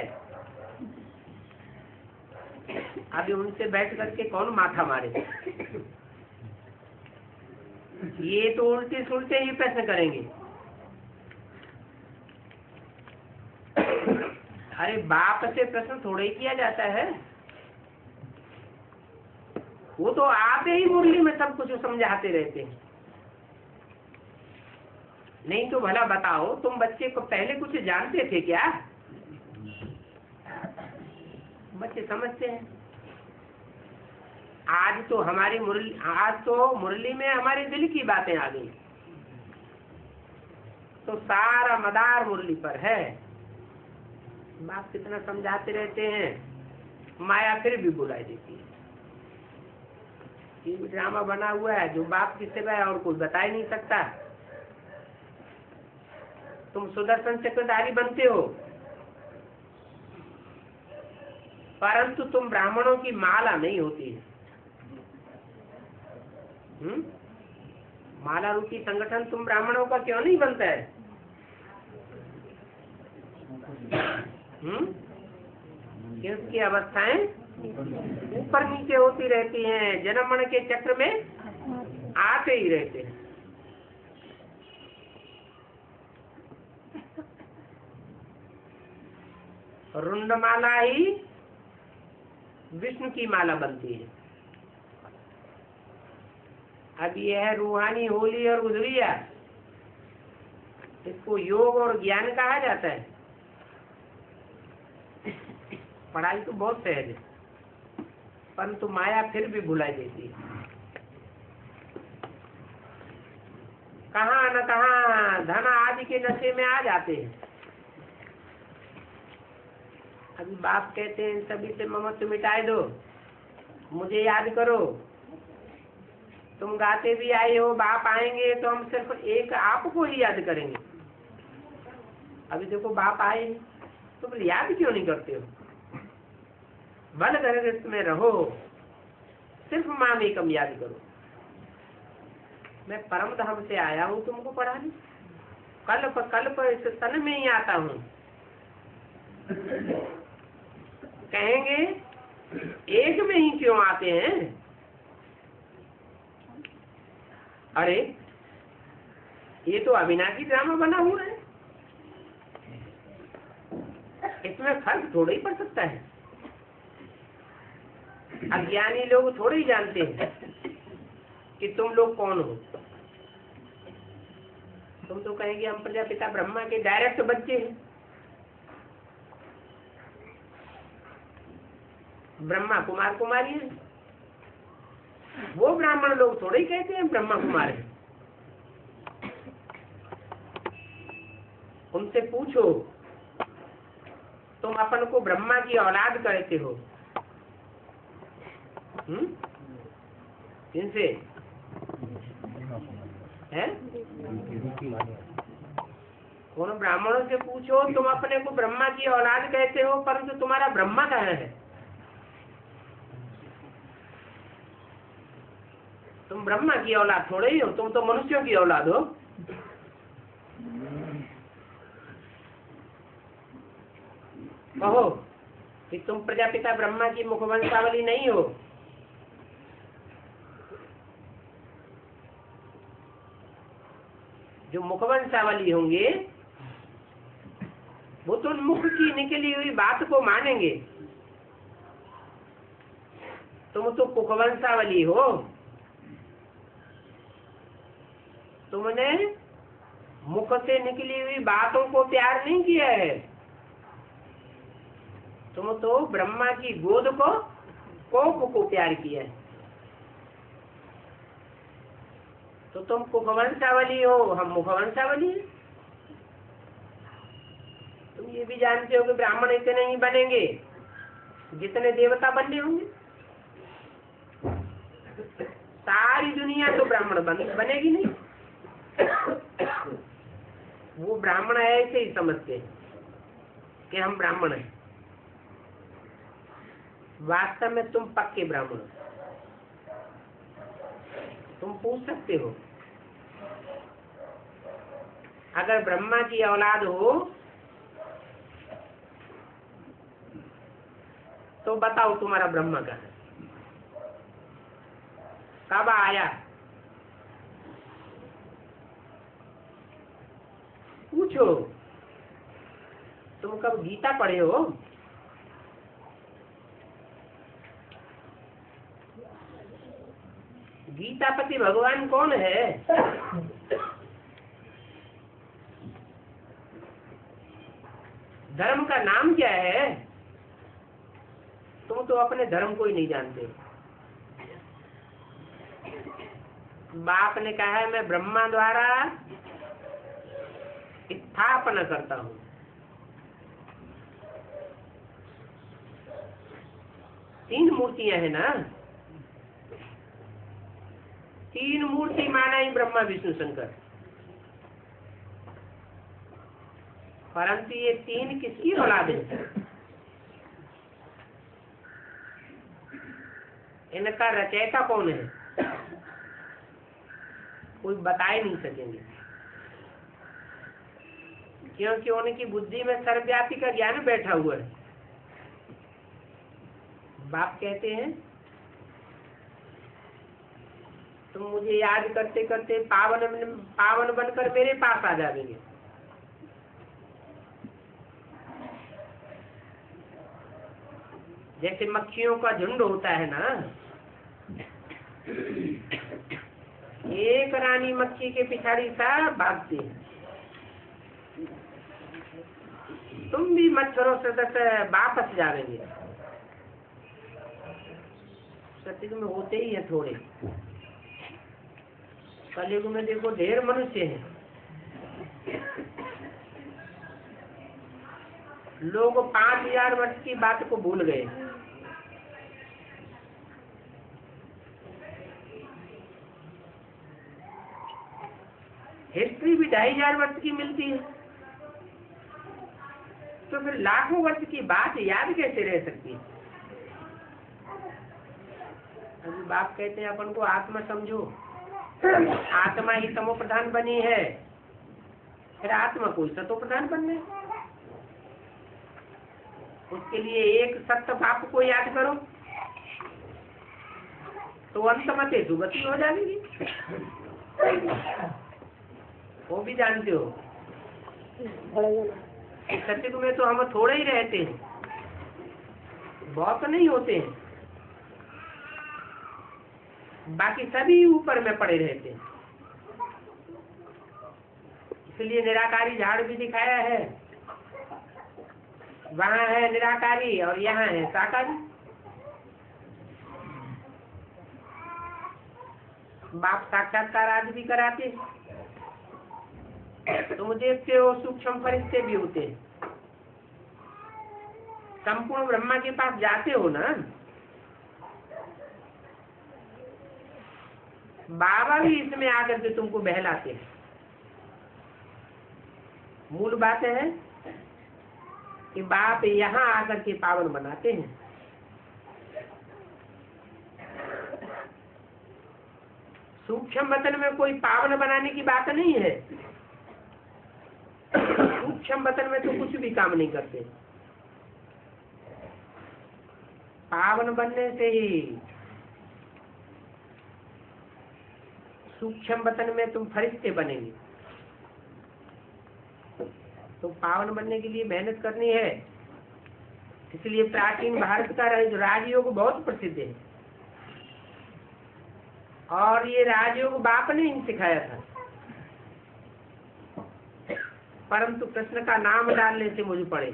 अभी उनसे बैठ करके कौन माथा मारे? ये तो उल्टे सुलटे ही प्रश्न करेंगे। अरे बाप से प्रश्न थोड़ा ही किया जाता है, वो तो आते ही मुरली में सब कुछ समझाते रहते हैं। नहीं तो भला बताओ, तुम बच्चे को पहले कुछ जानते थे क्या? बच्चे समझते हैं। आज तो मुरली में हमारे दिल की बातें आ गई, तो सारा मदार मुरली पर है। बाप कितना समझाते रहते हैं, माया फिर भी बुलाई देती है। ये ड्रामा बना हुआ है जो बाप की सिवाय और कोई बता ही नहीं सकता। तुम सुदर्शन चक्रधारी बनते हो, परंतु तुम ब्राह्मणों की माला नहीं होती है। माला रूपी संगठन तुम ब्राह्मणों का क्यों नहीं बनता है? क्योंकि अवस्थाएं ऊपर नीचे होती रहती हैं, जन्म मरण के चक्र में आते ही रहते हैं। रुंड माला ही विष्णु की माला बनती है। अब यह है रूहानी होली और गुजरिया, इसको योग और ज्ञान कहा जाता है। पढ़ाई तो बहुत सहज है, परंतु माया फिर भी भुलाई देती है। कहाँ न कहाँ धन आदि के नशे में आ जाते हैं। अभी बाप कहते हैं सभी से ममत्व मिटाए दो, मुझे याद करो। तुम गाते भी आए हो, बाप आएंगे तो हम सिर्फ एक आपको ही याद करेंगे। अभी देखो बाप आए, तुम याद क्यों नहीं करते हो? बल गर्भ में रहो, सिर्फ माम एकम याद करो। मैं परम धाम से आया हूँ तुमको पढ़ाने, कल्प कल्प इस तन में ही आता हूँ। कहेंगे एक में ही क्यों आते हैं? अरे ये तो अविनाशी ड्रामा बना हुआ है, इसमें फर्क थोड़ा ही पड़ सकता है। अज्ञानी लोग थोड़े ही जानते हैं कि तुम लोग कौन हो। तुम तो कहेंगे हम प्रजापिता ब्रह्मा के डायरेक्ट बच्चे हैं। ब्रह्मा कुमार कुमारी है, वो ब्राह्मण लोग थोड़े ही कहते हैं ब्रह्मा कुमार है। उनसे पूछो तुम अपन को ब्रह्मा की औलाद कहते हो, किनसे है? कौन ब्राह्मणों से पूछो, तुम अपने को ब्रह्मा की औलाद कहते हो, परंतु तुम्हारा ब्रह्मा कहाँ है? तुम ब्रह्मा की औलाद थोड़े ही हो, तुम तो मनुष्यों की औलाद हो। कहो कि तुम प्रजापिता ब्रह्मा की मुखवंशावली नहीं हो। जो मुखवंशावली होंगे वो तो मुख की निकली हुई बात को मानेंगे। तुम तो मुखवंशावली हो, तुमने मुख से निकली हुई बातों को प्यार नहीं किया है। तुम तो ब्रह्मा की गोद को कोप को प्यार किया है। तो तुम मुखवंशावली हो, हम मुखवंशावली हैं। तुम ये भी जानते हो कि ब्राह्मण इतने नहीं बनेंगे जितने देवता बनने होंगे। सारी दुनिया तो ब्राह्मण बनेगी नहीं। वो ब्राह्मण ऐसे ही समझते हैं कि हम ब्राह्मण हैं। वास्तव में तुम पक्के ब्राह्मण हो। तुम पूछ सकते हो, अगर ब्रह्मा की औलाद हो तो बताओ तुम्हारा ब्रह्मा कहाँ है, कब आया? पूछो। तुम कब गीता पढ़े हो? गीतापति भगवान कौन है? धर्म का नाम क्या है? तुम तो अपने धर्म को ही नहीं जानते। बाप ने कहा है मैं ब्रह्मा द्वारा स्थापना करता हूँ। तीन मूर्तियां हैं ना, तीन मूर्ति माना ही ब्रह्मा विष्णु शंकर। परंतु ये तीन किसकी औलाद है? इनका रचयिता कौन है? कोई बता ही नहीं सकेंगे, क्योंकि उनकी बुद्धि में सर्वव्यापी का ज्ञान बैठा हुआ है। बाप कहते हैं तुम मुझे याद करते करते पावन बनकर मेरे पास आ जाएंगे। जैसे मक्खियों का झुंड होता है ना, एक रानी मक्खी के पिछाड़ी सब भागती है। तुम भी मच्छरों से वापस जाएंगे। सत्युग में होते ही है थोड़े, कलयुग में देखो ढेर मनुष्य हैं। लोग 5000 वर्ष की बात को भूल गए। हिस्ट्री भी 2500 वर्ष की मिलती है, तो फिर लाखों वर्ष की बात याद कैसे रह सकती है? अभी बाप कहते हैं अपन को आत्मा समझो। आत्मा ही तमो प्रधान बनी है, फिर आत्मा कोई सतो प्रधान बनना है। उसके लिए एक सत्य बाप को याद करो तो अंत मते दुगति हो जाएगी। वो भी जानते हो सत्युग में तो हम थोड़े ही रहते हैं, बहुत नहीं होते हैं। बाकी सभी ऊपर में पड़े रहते हैं। इसलिए निराकारी झाड़ भी दिखाया है। वहाँ है निराकारी और यहाँ है साकारी। बाप साक्षात्कार आदि भी कराते। तुम देखते हो सूक्ष्म फरिश्ते भी होते हैं। संपूर्ण ब्रह्मा के पास जाते हो ना, बाबा भी इसमें आकर के तुमको बहलाते हैं। मूल बात है कि बाप यहाँ आकर के पावन बनाते हैं। सूक्ष्म वतन में कोई पावन बनाने की बात नहीं है। सूक्ष्म वतन में तो कुछ भी काम नहीं करते। पावन बनने से ही सूक्ष्म वतन में तुम फरिश्ते बनेंगे। तो पावन बनने के लिए मेहनत करनी है। इसलिए प्राचीन भारत का राजयोग बहुत प्रसिद्ध है, और ये राजयोग बाप ने ही सिखाया था। परंतु कृष्ण का नाम डालने से मुझे पड़े।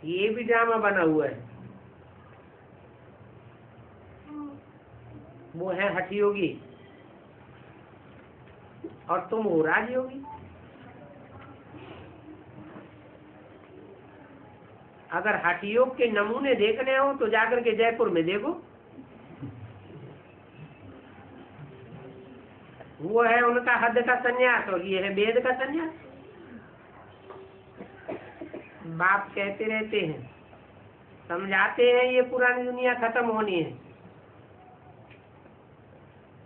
ये भी ड्रामा बना हुआ है। वो है हठयोगी और तुम हो राजयोगी। अगर हठयोग के नमूने देखने हो तो जाकर के जयपुर में देखो। वो है उनका हद का सन्यास और ये है वेद का सन्यास। बाप कहते रहते हैं, समझाते हैं, ये पुरानी दुनिया खत्म होनी है।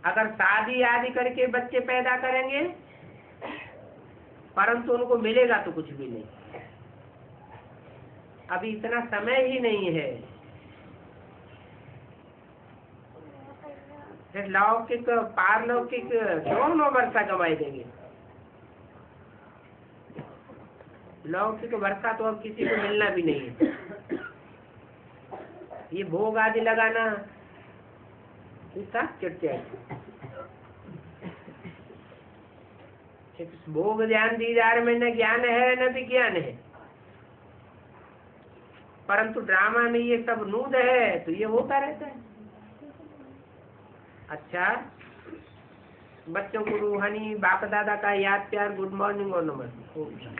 अगर शादी आदि करके बच्चे पैदा करेंगे परंतु उनको मिलेगा तो कुछ भी नहीं। अभी इतना समय ही नहीं है। लौकिक पारलौकिक दोनों वर्षा कमाई देंगे। लौकिक वर्षा तो अब किसी को मिलना भी नहीं है। ये भोग आदि लगाना चिड़चिड़ा। भोग ध्यान दीदार में न ज्ञान है न विज्ञान है। परंतु ड्रामा में ये सब नूद है तो ये होता रहता है। अच्छा, बच्चों को रूहानी बाप दादा का याद प्यार गुड मॉर्निंग और नमस्ते।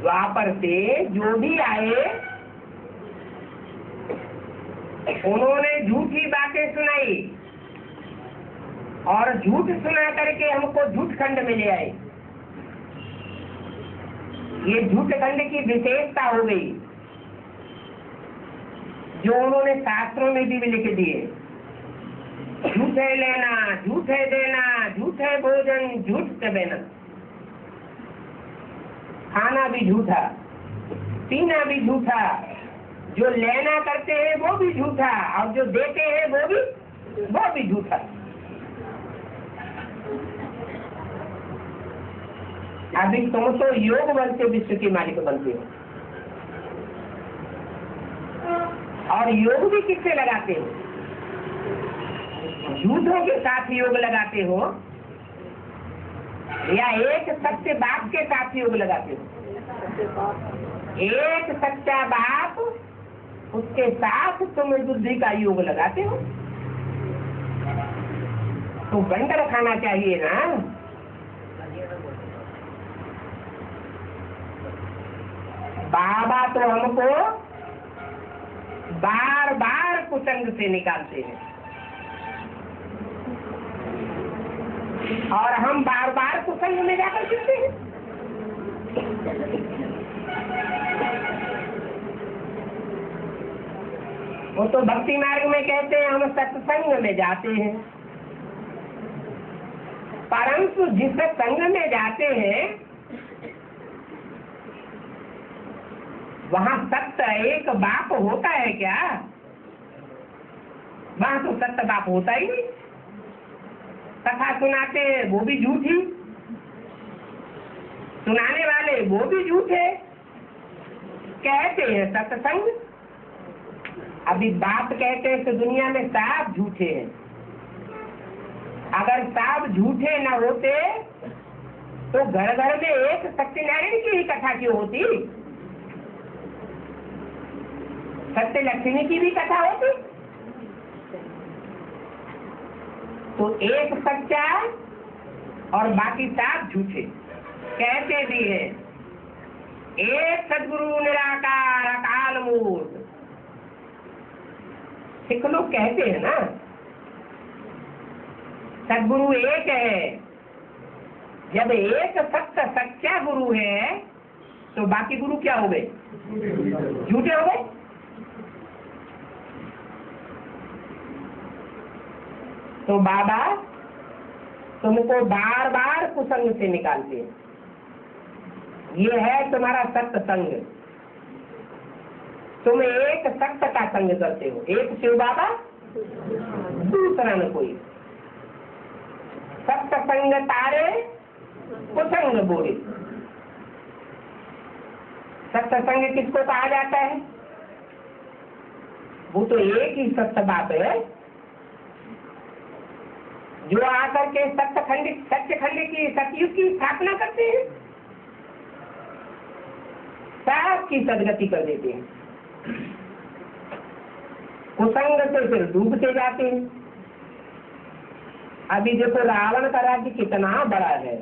द्वापर से जो भी आए उन्होंने झूठी बातें सुनाई और झूठ सुना करके हमको झूठ खंड में ले आए। ये झूठ खंड की विशेषता हो गई जो उन्होंने शास्त्रों में भी लिख दिए। झूठ है लेना, झूठ है देना, झूठ है भोजन, झूठ से बहना, खाना भी झूठा, पीना भी झूठा, जो लेना करते हैं वो भी झूठा और जो देते हैं वो भी झूठा। अभी तुम तो योग बल से विश्व की मालिक बनते हो और योग भी किससे लगाते हो? झूठों के साथ योग लगाते हो या एक सच्चे बाप के साथ योग लगाते हो? एक सच्चा बाप, उसके साथ तुम बुद्धि का योग लगाते हो तो बंडर खाना चाहिए ना। बाबा तो हमको बार बार कुसंग से निकालते हैं और हम बार बार कुसंग में जाकर गिरते हैं। वो तो भक्ति मार्ग में कहते हैं हम सत्संग में जाते हैं, परंतु जिस संग में जाते हैं वहाँ सत्य एक बाप होता है क्या? वहाँ तो सत्य बाप होता ही नहीं। कथा सुनाते हैं वो भी झूठी, सुनाने वाले वो भी झूठे, कहते हैं सत्संग। अभी बाप कहते हैं तो दुनिया में सब झूठे हैं। अगर सब झूठे न होते तो घर घर में एक सत्यनारायण की ही कथा क्यों होती? सत्य लक्ष्मी की भी कथा होती। तो एक सच्चा और बाकी सब झूठे। कहते भी है एक सदगुरु निराकार अकाल मूर्त। सिख लोग कहते हैं ना सदगुरु एक है। जब एक सत्य सच्चा गुरु है तो बाकी गुरु क्या हो गए? झूठे हो गए। तो बाबा तुमको बार बार कुसंग से निकालते हैं। ये है तुम्हारा सत्य संग। तुम एक सत्य का संग करते हो, एक शिव बाबा, दूसरा न कोई। सत्य संग तारे कुसंग बोले। सत्य संग किसको कहा जाता है? वो तो एक ही सत्य बाप है जो आकर के सत्यखंड की सतयुग की स्थापना करते हैं, सबकी सदगति कर देते हैं। कुसंग से फिर डूबते जाते हैं। अभी देखो रावण का राज्य कितना बड़ा है।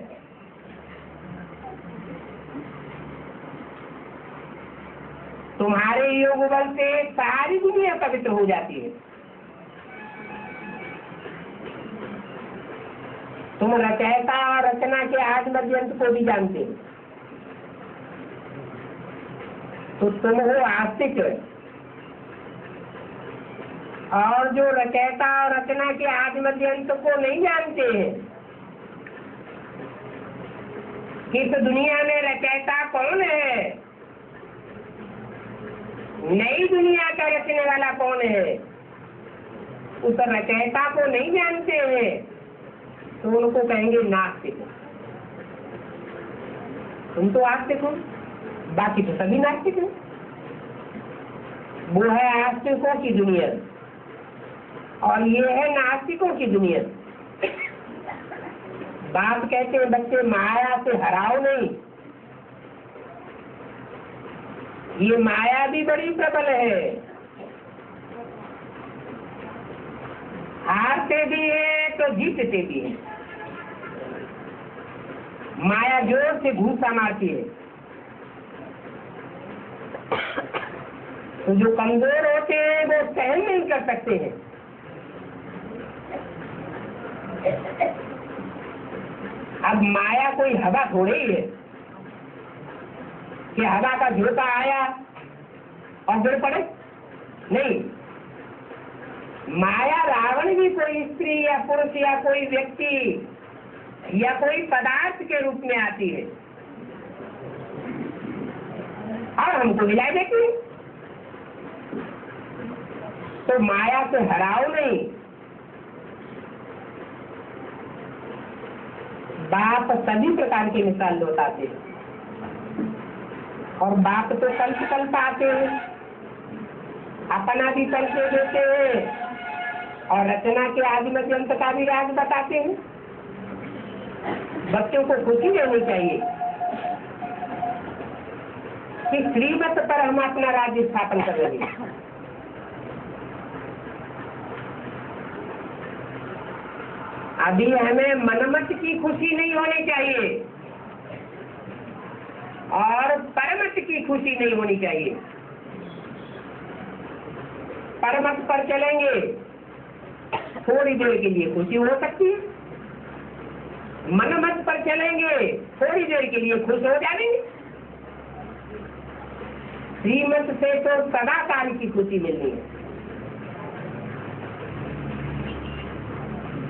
तुम्हारे योग बल से सारी दुनिया पवित्र हो जाती है। तुम रचयिता और रचना के आदि मध्यंत को भी जानते हो, तो तुम हो आस्तिक। और जो रचयिता और रचना के आदि मध्यंत को नहीं जानते हैं कि इस दुनिया में रचयिता कौन है, नई दुनिया का रचने वाला कौन है, उस रचयिता को नहीं जानते हैं तो उनको कहेंगे नास्तिक। तुम तो आस्तिक हो, बाकी तो सभी नास्तिक हैं। वो है आस्तिकों की दुनिया और ये है नास्तिकों की दुनिया। बाप कहते हैं बच्चे माया से हराओ नहीं। ये माया भी बड़ी प्रबल है, हारते भी है तो जीतते भी है। माया जोर से घूसा मारती है तो जो कमजोर होते हैं वो सहन नहीं कर सकते हैं। अब माया कोई हवा थोड़ी है कि हवा का झोंका आया और गिर पड़े, नहीं। माया रावण भी कोई स्त्री या पुरुष या कोई व्यक्ति या कोई पदार्थ के रूप में आती है और हमको मिला देती है। तो माया से हराओ नहीं। बाप सभी प्रकार की मिसाल लौटाते हैं और बाप तो कल्प आते हैं, अपना भी परिचय देते हैं और रचना के आदि मध्यंत का भी राज बताते हैं। बच्चों को खुशी देनी चाहिए कि श्रीमत पर हम अपना राज्य स्थापन कर रहे हैं। अभी हमें मनमत की खुशी नहीं होनी चाहिए और परमत की खुशी नहीं होनी चाहिए। परमत पर चलेंगे थोड़ी देर के लिए खुशी हो सकती है, मनमत पर चलेंगे थोड़ी देर के लिए खुश हो जाएंगे। श्रीमत से तो सदा काल की खुशी मिलनी है।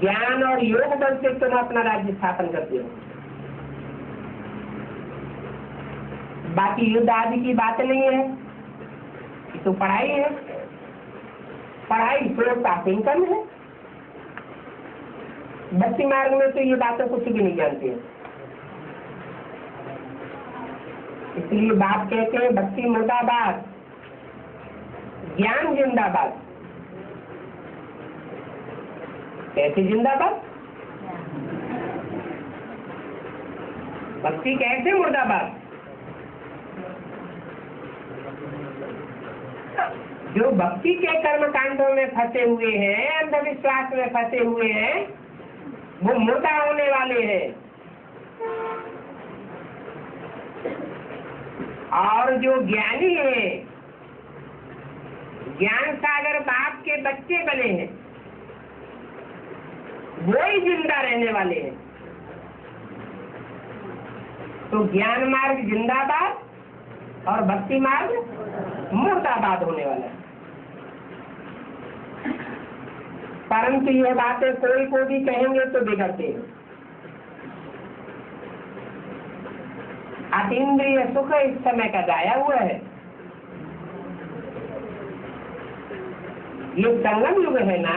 ज्ञान और योग बल से तुम अपना राज्य स्थापन करते हो। बाकी युद्ध आदि की बात नहीं है, तो पढ़ाई है। पढ़ाई स्वयं का चिंतन है। भक्ति मार्ग में तो ये बातें कुछ भी नहीं जानते हैं। इसलिए बाप कहते हैं भक्ति मुर्दाबाद, ज्ञान जिंदाबाद। कैसे जिंदाबाद? भक्ति कैसे मुर्दाबाद? जो भक्ति के कर्म कांडों में फंसे हुए हैं, अंधविश्वास में फंसे हुए हैं, वो मुर्दा होने वाले हैं। और जो ज्ञानी है, ज्ञान सागर बाप के बच्चे बने हैं, वो ही जिंदा रहने वाले हैं। तो ज्ञान मार्ग जिंदाबाद और भक्ति मार्ग मुर्दाबाद होने वाला है। परंतु ये बातें कोई को भी कहेंगे तो बिगड़ते हैं। अतीन्द्रिय सुख इस समय का गाया हुआ है। ये संगम युग है ना।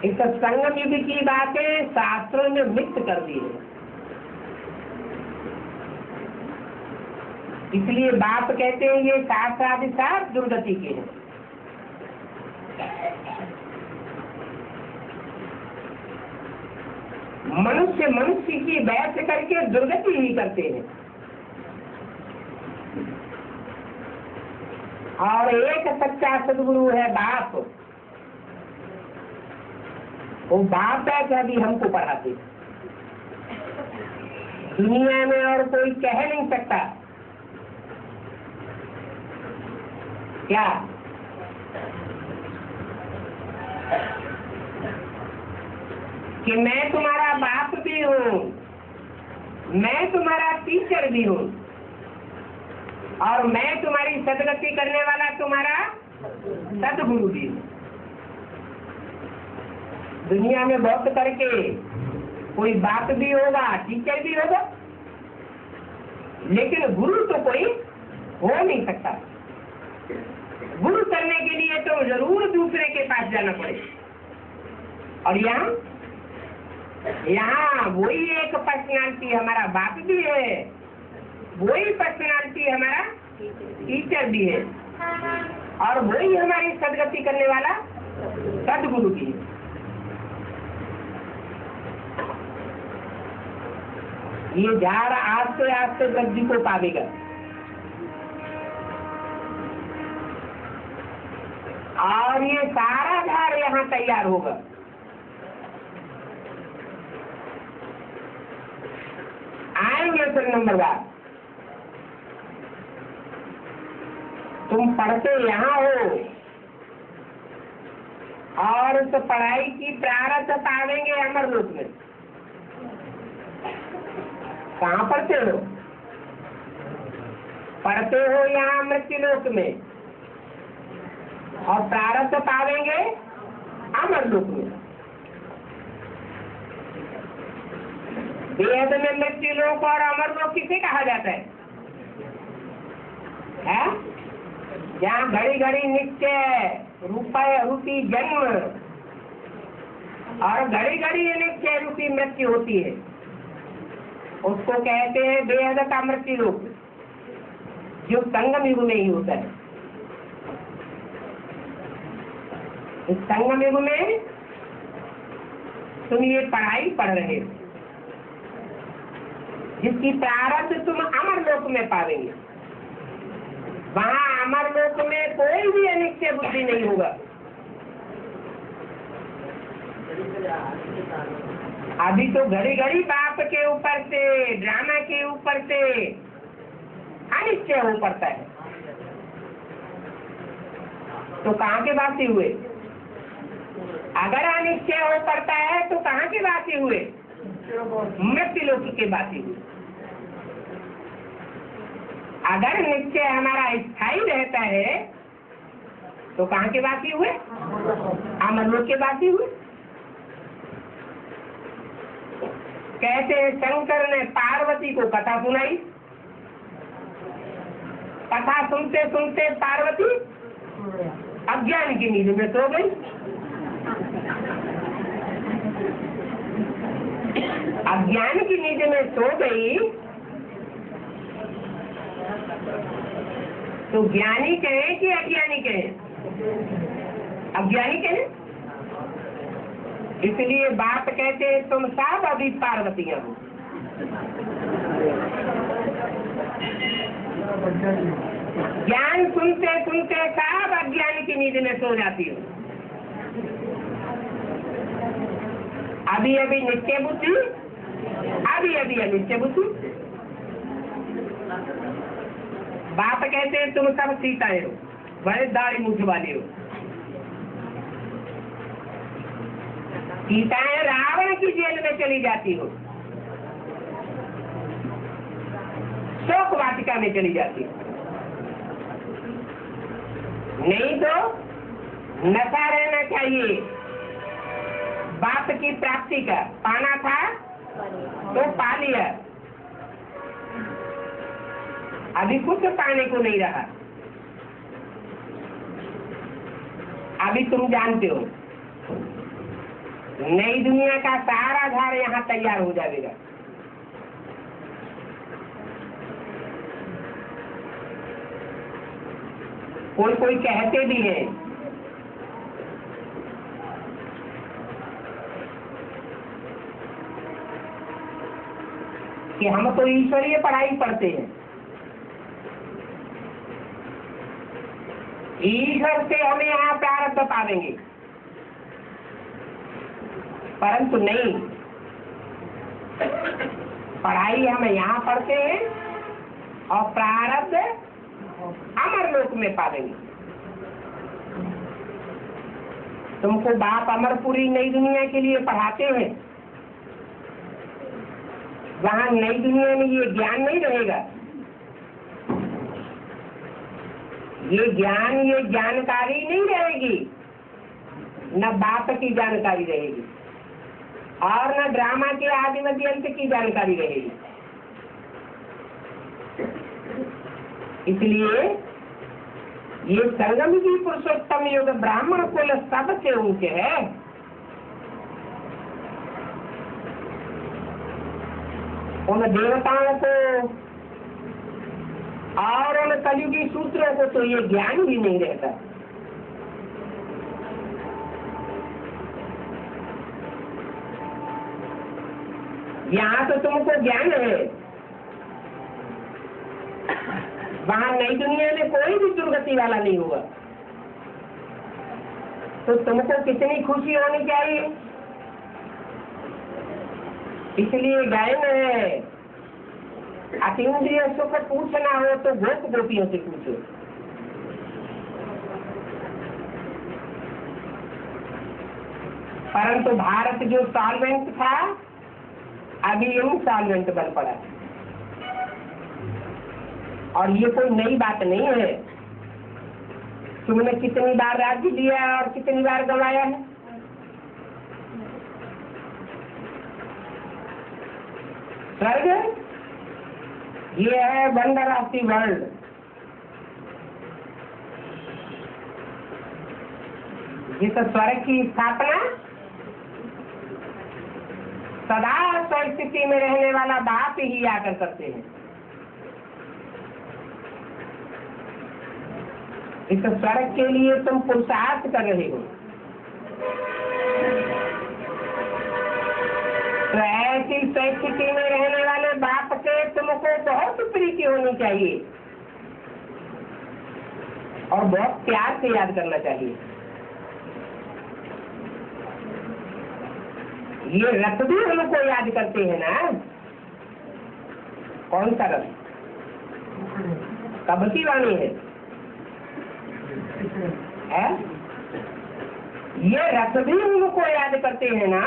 इस संगम युग की बातें शास्त्रों ने मिक्स कर दी है। इसलिए बाप कहते हैं ये शास्त्राधिशास्त्र दुर्गति के हैं। मनुष्य मनुष्य की बहस करके दुर्गति ही करते हैं। और एक सच्चा सदगुरु है बाप। वो बाप है कि अभी हमको पढ़ाते। दुनिया में और कोई कह नहीं सकता क्या कि मैं तुम्हारा बाप भी हूँ, मैं तुम्हारा टीचर भी हूँ और मैं तुम्हारी सदगति करने वाला तुम्हारा सदगुरु भी हूँ। दुनिया में बहुत करके कोई बाप भी होगा, टीचर भी होगा, लेकिन गुरु तो कोई हो नहीं सकता। गुरु करने के लिए तो जरूर दूसरे के पास जाना पड़ेगा। और यहाँ वही एक पर्सनालिटी हमारा बाप भी है, वही पर्सनालिटी हमारा टीचर भी है और वही हमारी सदगति करने वाला सदगुरु भी है। ये झाड़ आस्ते आस्ते गद्दी को पावेगा और ये सारा झाड़ यहाँ तैयार होगा। आएंगे फिर नंबर बार। तुम पढ़ते यहाँ हो और उस पढ़ाई की प्रारब्ध पावेंगे अमरलोक में। कहाँ पढ़ते हो? पढ़ते हो यहाँ मृत्युलोक में और प्रारब्ध पावेंगे अमरलोक में। वेद में मृत्युलोक और अमरलोक किसे कहा जाता है? जहाँ घड़ी घड़ी नित्य रुपये रूपी जन्म और घड़ी घड़ी नित्य रूपी मृत्यु होती है, उसको कहते हैं बेहद का मृत्युलोक, जो संगम युग में ही होता है। इस संगम युग में तुम ये पढ़ाई पढ़ रहे हो, जिसकी प्रारब्ध तुम अमरलोक में पावेंगे। वहाँ अमरलोक में कोई भी अनित्य बुद्धि नहीं होगा। अभी तो घड़ी घड़ी बाप के ऊपर से, ड्रामा के ऊपर से अनिश्चय हो पड़ता है। तो कहाँ के वासी हुए? अगर अनिश्चय हो पड़ता है तो कहाँ के वासी हुए? मृत्युलोक के वासी हुए। अगर निश्चय हमारा स्थायी रहता है तो कहाँ के वासी हुए? अमरलोक के वासी हुए। कहते हैं शंकर ने पार्वती को कथा सुनाई। कथा सुनते सुनते पार्वती अज्ञान की नींद में सो गई। अज्ञान की नींद में सो गई तो ज्ञानी कहे कि अज्ञानी कहे? अज्ञानी कहे। इसलिए बात कहते हैं तुम सब अभी पार्वतियां हो। ज्ञान सुनते सुनते सब अज्ञानी की नींद में सो जाती हो। अभी अभी नित्य बुद्धि, अभी अभी अनित्य बुद्धि। बाप कहते हैं तुम सब सीताएं हो, बड़े दाढ़ी मूछ वाले हो। सीताएं रावण की जेल में चली जाती हो, शोक वाटिका में चली जाती हो। नहीं तो नशा रहना चाहिए बाप की प्राप्ति का। पाना था तो पा लिया, अभी कुछ पाने को नहीं रहा। अभी तुम जानते हो नई दुनिया का सारा झाड़ यहाँ तैयार हो जाएगा। कोई कोई कहते भी हैं कि हम तो ईश्वरीय पढ़ाई पढ़ते हैं, ईश्वर से हमें यहाँ प्रारब्ध पावेंगे। परंतु नहीं, पढ़ाई हम यहाँ पढ़ते हैं और प्रारब्ध अमरलोक में पावेंगे। तुमको बाप अमरपुरी नई दुनिया के लिए पढ़ाते हैं, वहाँ नई दुनिया में ये ज्ञान नहीं रहेगा। ये ज्ञान, ये जानकारी नहीं रहेगी, न बाप की जानकारी रहेगी और न ड्रामा के आदि मध्यंत की जानकारी रहेगी। इसलिए ये संगम की पुरुषोत्तम युग ब्राह्मण कुल सबसे ऊंचे है। उन देवताओं को और उन कलयुगी सूत्रों को तो ये ज्ञान भी नहीं रहता। यहाँ तो तुमको ज्ञान है, वहाँ नई दुनिया में कोई भी दुर्गति वाला नहीं होगा। तो तुमको कितनी खुशी होनी चाहिए। इसलिए गायन है, अतीन्द्रिय सुख पूछना हो तो गोप गोपियों से पूछो। परंतु भारत जो सॉल्वेंट था अभी इनसॉल्वेंट बन पड़ा है। और ये कोई नई बात नहीं है। तुमने कितनी बार राज्य लिया और कितनी बार गंवाया है। स्वर्ग ये है वंडर ऑफ द वर्ल्ड। इस स्वर्ग की स्थापना सदा स्वस्थिति में रहने वाला बाप ही आकर करते हैं। इस स्वर्ग के लिए तुम पुरुषार्थ कर रहे हो, तो ऐसी स्वस्थिति में रहने वाले बाप से तुमको बहुत प्रीति होनी चाहिए और बहुत प्यार से याद करना चाहिए। ये रथ भी हमको याद करते हैं ना। कौन सा रथ? कब की वाणी है? ये रथ भी उनको याद करते हैं ना।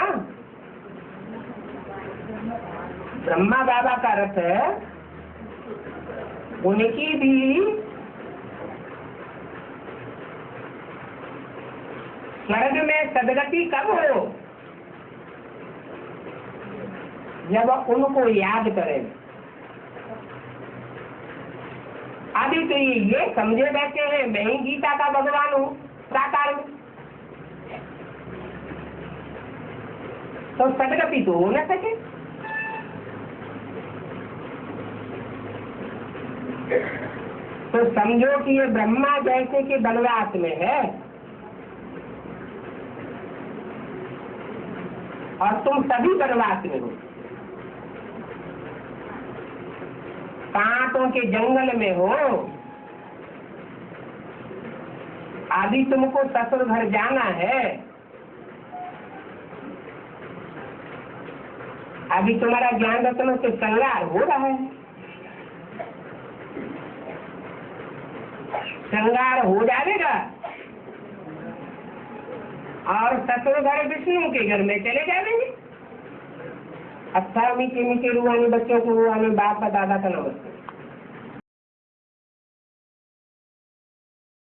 ब्रह्मा बाबा का रथ है, उनकी भी स्वर्ग में सदगति कब हो? जब उनको याद करें। अभी तो ये समझे बैठे हैं मैं ही गीता का भगवान हूँ साकार में, तो सदगति तो हो न सके। तो समझो कि ये ब्रह्मा जैसे के वनवास में है और तुम सभी वनवास में हो। कांटों के जंगल में हो। अभी तुमको ससुर घर जाना है। अभी तुम्हारा ज्ञान रत्नों से श्रृंगार हो रहा है। श्रृंगार हो जाएगा और ससुर घर विष्णु के घर में चले जाएंगे। अच्छा मीठे मीठे रुहानी बच्चों को रुहानी बाप का दादा का नमस्ते।